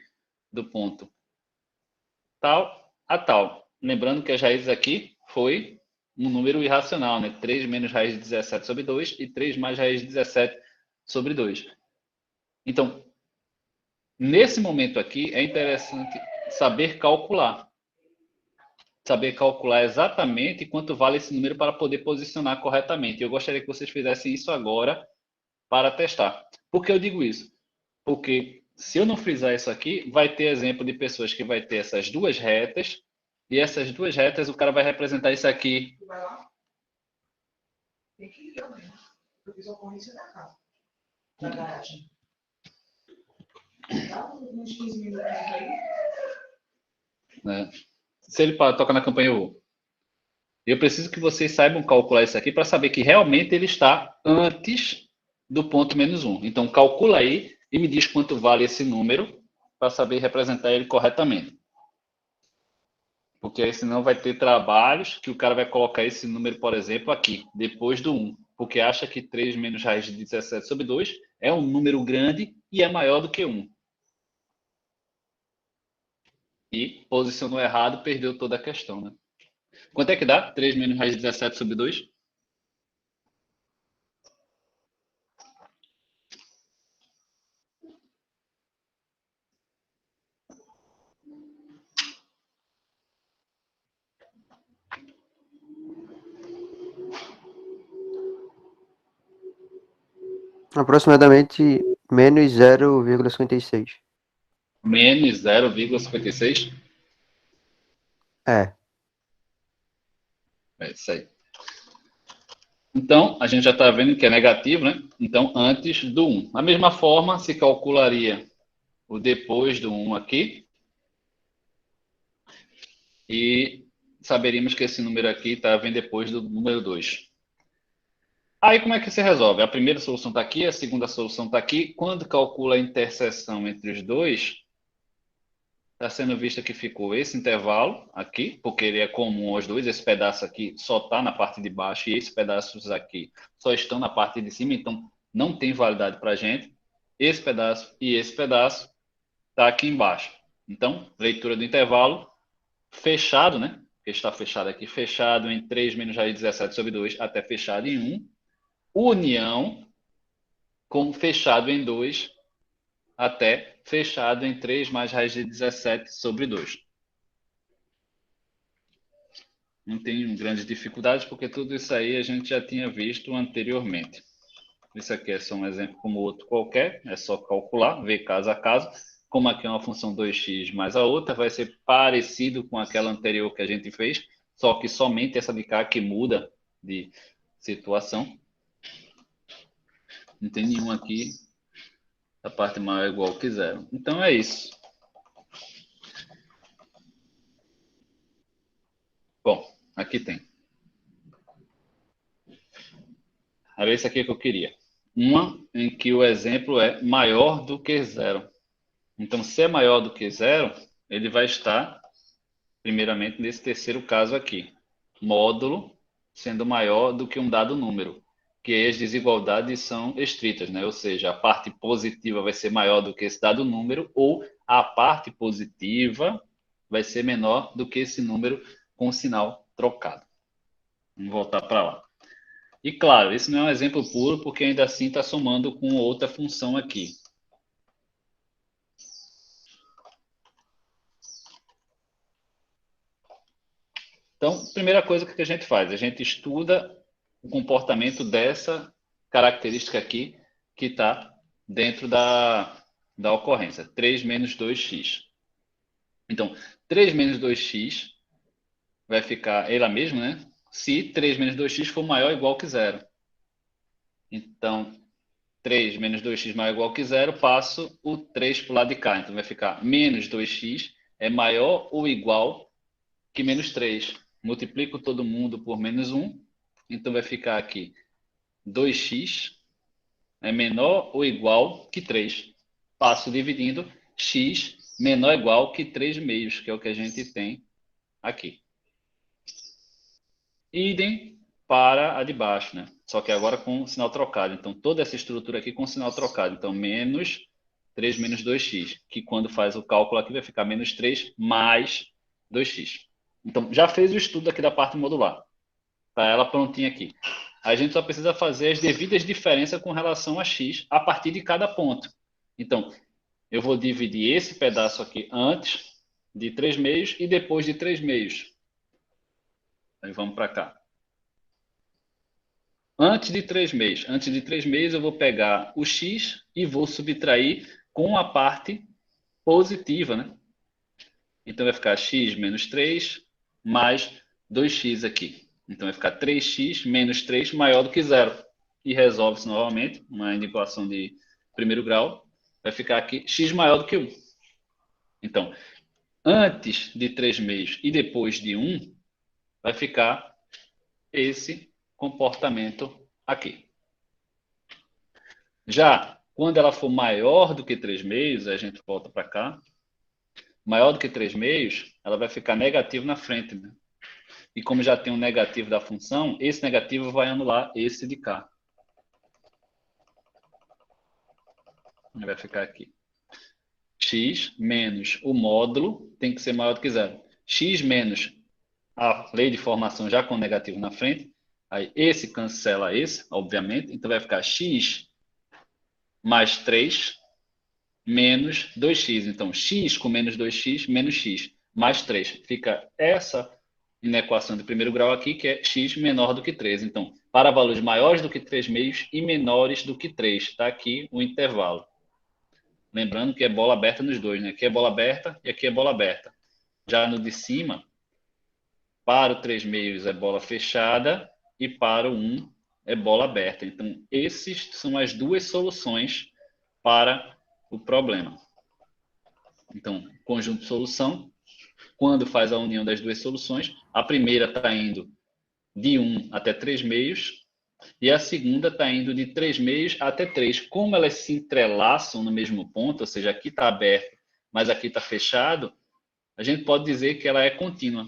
do ponto tal a tal. Lembrando que as raízes aqui foi um número irracional, né? 3 menos raiz de 17 sobre 2 e 3 mais raiz de 17 sobre 2. Então, nesse momento aqui, é interessante saber calcular. Saber calcular exatamente quanto vale esse número para poder posicionar corretamente. Eu gostaria que vocês fizessem isso agora para testar. Por que eu digo isso? Porque se eu não frisar isso aqui, vai ter exemplo de pessoas que vai ter essas duas retas, e essas duas retas o cara vai representar isso aqui. Tu vai lá? Tem que ir também. Eu fiz a ocorrência da casa. Da garagem. Dá uns 15 minutos aí. Né? Se ele toca na campanha, eu vou. Eu preciso que vocês saibam calcular isso aqui para saber que realmente ele está antes do ponto menos 1. Então, calcula aí e me diz quanto vale esse número para saber representar ele corretamente. Porque aí senão vai ter trabalhos que o cara vai colocar esse número, por exemplo, aqui, depois do 1. Porque acha que 3 menos raiz de 17 sobre 2 é um número grande e é maior do que 1. E posicionou errado, perdeu toda a questão, né? Quanto é que dá? 3 menos raiz de 17 sobre 2? Aproximadamente menos 0,56. Menos 0,56? É. É isso aí. Então, a gente já está vendo que é negativo, né? Então, antes do 1. Da mesma forma, se calcularia o depois do 1 aqui. E saberíamos que esse número aqui vem depois do número 2. Aí, como é que se resolve? A primeira solução está aqui, a segunda solução está aqui. Quando calcula a interseção entre os dois, está sendo visto que ficou esse intervalo aqui, porque ele é comum aos dois. Esse pedaço aqui só está na parte de baixo e esses pedaços aqui só estão na parte de cima, então não tem validade para a gente. Esse pedaço e esse pedaço está aqui embaixo. Então, leitura do intervalo fechado, né? Porque está fechado aqui, fechado em 3 menos raiz de 17 sobre 2 até fechado em 1. União com fechado em 2 até fechado em 3 mais raiz de 17 sobre 2. Não tem grandes dificuldades, porque tudo isso aí a gente já tinha visto anteriormente. Isso aqui é só um exemplo como outro qualquer, é só calcular, ver caso a caso. Como aqui é uma função 2x mais a outra, vai ser parecido com aquela anterior que a gente fez, só que somente essa de cá que muda de situação. Não tem nenhum aqui, a parte maior é igual que zero. Então é isso. Bom, aqui tem. Era isso aqui que eu queria. Uma em que o exemplo é maior do que zero. Então, se é maior do que zero, ele vai estar, primeiramente, nesse terceiro caso aqui. Módulo sendo maior do que um dado número. Que as desigualdades são estritas, né? Ou seja, a parte positiva vai ser maior do que esse dado número, ou a parte positiva vai ser menor do que esse número com o sinal trocado. Vamos voltar para lá. E claro, esse não é um exemplo puro, porque ainda assim está somando com outra função aqui. Então, primeira coisa que a gente faz, a gente estuda o comportamento dessa característica aqui que está dentro da ocorrência, 3 menos 2x. Então, 3 menos 2x vai ficar ela mesma, né? Se 3 menos 2x for maior ou igual que zero. Então, 3 menos 2x maior ou igual que 0, passo o 3 para o lado de cá. Então vai ficar menos 2x é maior ou igual que menos 3. Multiplico todo mundo por menos 1. Então vai ficar aqui 2x é menor ou igual que 3. Passo dividindo x menor ou igual que 3 meios, que é o que a gente tem aqui. Idem para a de baixo, né? Só que agora com sinal trocado. Então, toda essa estrutura aqui com sinal trocado. Então, menos 3 menos 2x, que quando faz o cálculo aqui vai ficar menos 3 mais 2x. Então, já fez o estudo aqui da parte modular. Tá ela prontinha aqui. A gente só precisa fazer as devidas diferenças com relação a x a partir de cada ponto. Então, eu vou dividir esse pedaço aqui antes de 3 meios e depois de 3 meios. Aí vamos para cá. Antes de 3 meios eu vou pegar o x e vou subtrair com a parte positiva, né? Então vai ficar x menos 3 mais 2x aqui. Então vai ficar 3x menos 3 maior do que 0. E resolve-se novamente, uma equação de primeiro grau. Vai ficar aqui x maior do que 1. Então, antes de 3 meios e depois de 1, vai ficar esse comportamento aqui. Já quando ela for maior do que 3 meios, a gente volta para cá. Maior do que 3 meios, ela vai ficar negativo na frente, né? E como já tem um negativo da função, esse negativo vai anular esse de cá. Vai ficar aqui. X menos o módulo tem que ser maior do que 0. X menos a lei de formação já com negativo na frente. Aí esse cancela esse, obviamente. Então vai ficar x mais 3 menos 2x. Então x com menos 2x menos x mais 3. Fica essa inequação de primeiro grau aqui, que é x menor do que 3. Então, para valores maiores do que 3 meios e menores do que 3. Está aqui o intervalo. Lembrando que é bola aberta nos dois, né? Aqui é bola aberta e aqui é bola aberta. Já no de cima, para o 3 meios é bola fechada e para o 1 é bola aberta. Então, esses são as duas soluções para o problema. Então, conjunto de solução, quando faz a união das duas soluções, a primeira está indo de 1 até 3 meios e a segunda está indo de 3 meios até 3. Como elas se entrelaçam no mesmo ponto, ou seja, aqui está aberto, mas aqui está fechado, a gente pode dizer que ela é contínua.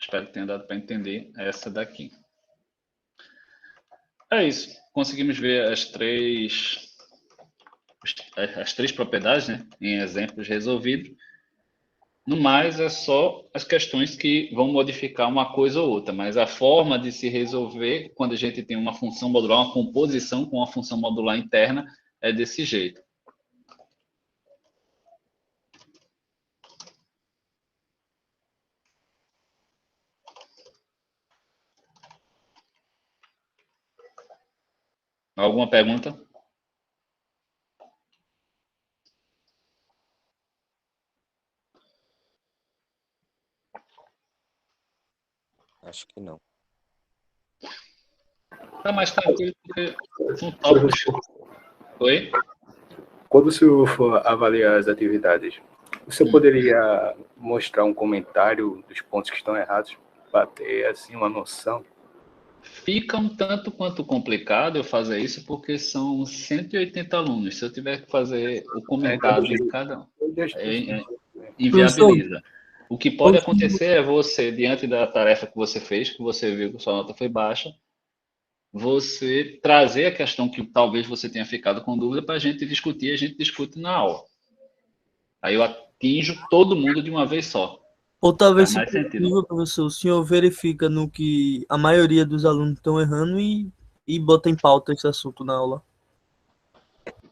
Espero que tenha dado para entender essa daqui. É isso. Conseguimos ver as três propriedades, né, em exemplos resolvidos. No mais, é só as questões que vão modificar uma coisa ou outra, mas a forma de se resolver quando a gente tem uma função modular, uma composição com uma função modular interna, é desse jeito. Alguma pergunta? Acho que não. Tá mais tranquilo porque são tópicos. Oi? Quando o senhor for avaliar as atividades, o senhor poderia mostrar um comentário dos pontos que estão errados para ter assim uma noção? Fica um tanto quanto complicado eu fazer isso, porque são 180 alunos. Se eu tiver que fazer o comentário de cada um, inviabiliza. O que pode acontecer é você, diante da tarefa que você fez, que você viu que sua nota foi baixa, você trazer a questão que talvez você tenha ficado com dúvida para a gente discutir, a gente discute na aula. Aí eu atinjo todo mundo de uma vez só. Ou talvez, Faz se mais sentido. possível, professor, o senhor verifica no que a maioria dos alunos estão errando e bota em pauta esse assunto na aula.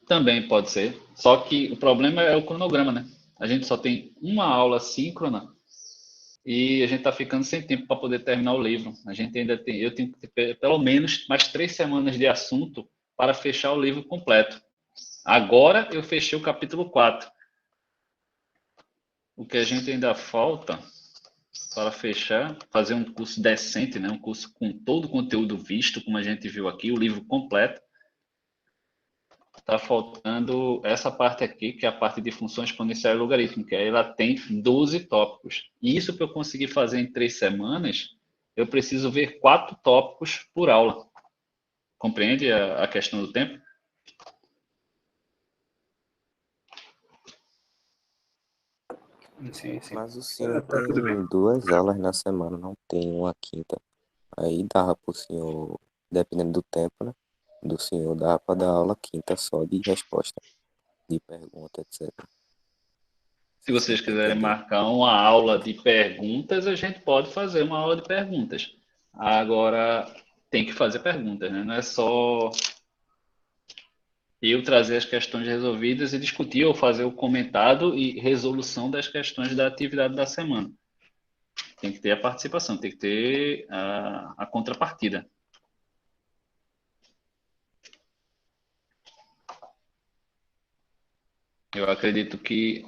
Também pode ser. Só que o problema é o cronograma, né? A gente só tem uma aula síncrona e a gente está ficando sem tempo para poder terminar o livro. A gente ainda tem, eu tenho que ter pelo menos mais 3 semanas de assunto para fechar o livro completo. Agora eu fechei o capítulo 4. o que a gente ainda falta para fechar, fazer um curso decente, né? Um curso com todo o conteúdo visto, como a gente viu aqui, o livro completo. Está faltando essa parte aqui, que é a parte de função exponencial e logarítmica. Ela tem 12 tópicos. E isso para eu conseguir fazer em 3 semanas, eu preciso ver 4 tópicos por aula. Compreende a questão do tempo? Sim, sim. Mas o senhor Tá tudo bem. tem 2 aulas na semana, não tem uma quinta. Aí dava pro senhor, dependendo do tempo, né? Do senhor, dava pra dar aula quinta só de resposta, de pergunta, etc. Se vocês quiserem Entendeu? marcar uma aula de perguntas, a gente pode fazer uma aula de perguntas. Agora, tem que fazer perguntas, né? Não é só eu trazer as questões resolvidas e discutir ou fazer o comentado e resolução das questões da atividade da semana. Tem que ter a participação, tem que ter a contrapartida. Eu acredito que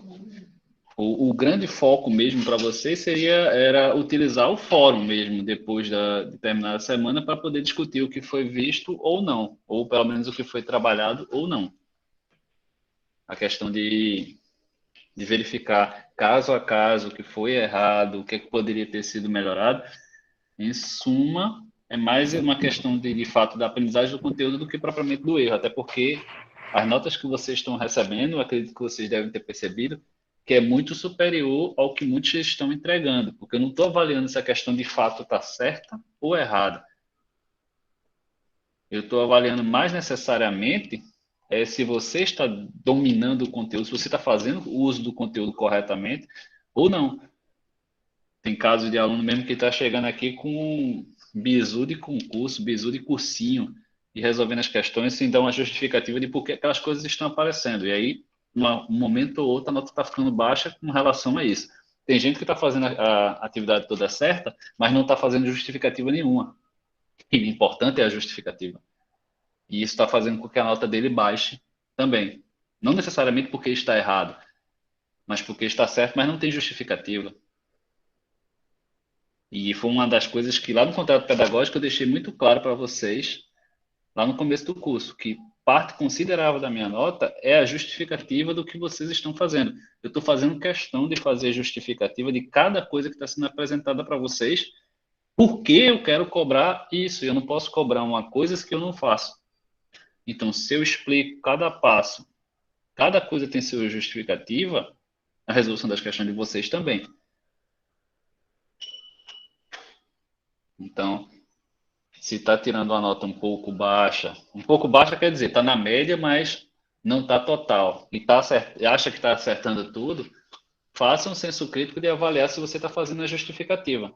o grande foco mesmo para vocês era utilizar o fórum mesmo, depois de terminar a semana, para poder discutir o que foi visto ou não, ou pelo menos o que foi trabalhado ou não. A questão de verificar caso a caso o que foi errado, o que poderia ter sido melhorado, em suma, é mais uma questão de fato da aprendizagem do conteúdo do que propriamente do erro, até porque as notas que vocês estão recebendo, eu acredito que vocês devem ter percebido, que é muito superior ao que muitos estão entregando, porque eu não estou avaliando se a questão de fato está certa ou errada. Eu estou avaliando mais necessariamente se você está dominando o conteúdo, se você está fazendo o uso do conteúdo corretamente ou não. Tem casos de aluno mesmo que está chegando aqui com bizu de concurso, bizu de cursinho, e resolvendo as questões sem dar uma justificativa de por que aquelas coisas estão aparecendo. E aí, um momento ou outro, a nota está ficando baixa com relação a isso. Tem gente que está fazendo a atividade toda certa, mas não está fazendo justificativa nenhuma. E o importante é a justificativa. E isso está fazendo com que a nota dele baixe também. Não necessariamente porque está errado, mas porque está certo, mas não tem justificativa. E foi uma das coisas que lá no contrato pedagógico eu deixei muito claro para vocês, lá no começo do curso, que parte considerável da minha nota é a justificativa do que vocês estão fazendo. Eu estou fazendo questão de fazer justificativa de cada coisa que está sendo apresentada para vocês, porque eu quero cobrar isso. Eu não posso cobrar uma coisa que eu não faço. Então, se eu explico cada passo, cada coisa tem sua justificativa, a resolução das questões de vocês também. Então, se está tirando uma nota um pouco baixa quer dizer, está na média, mas não está total, e acha que está acertando tudo, faça um senso crítico de avaliar se você está fazendo a justificativa.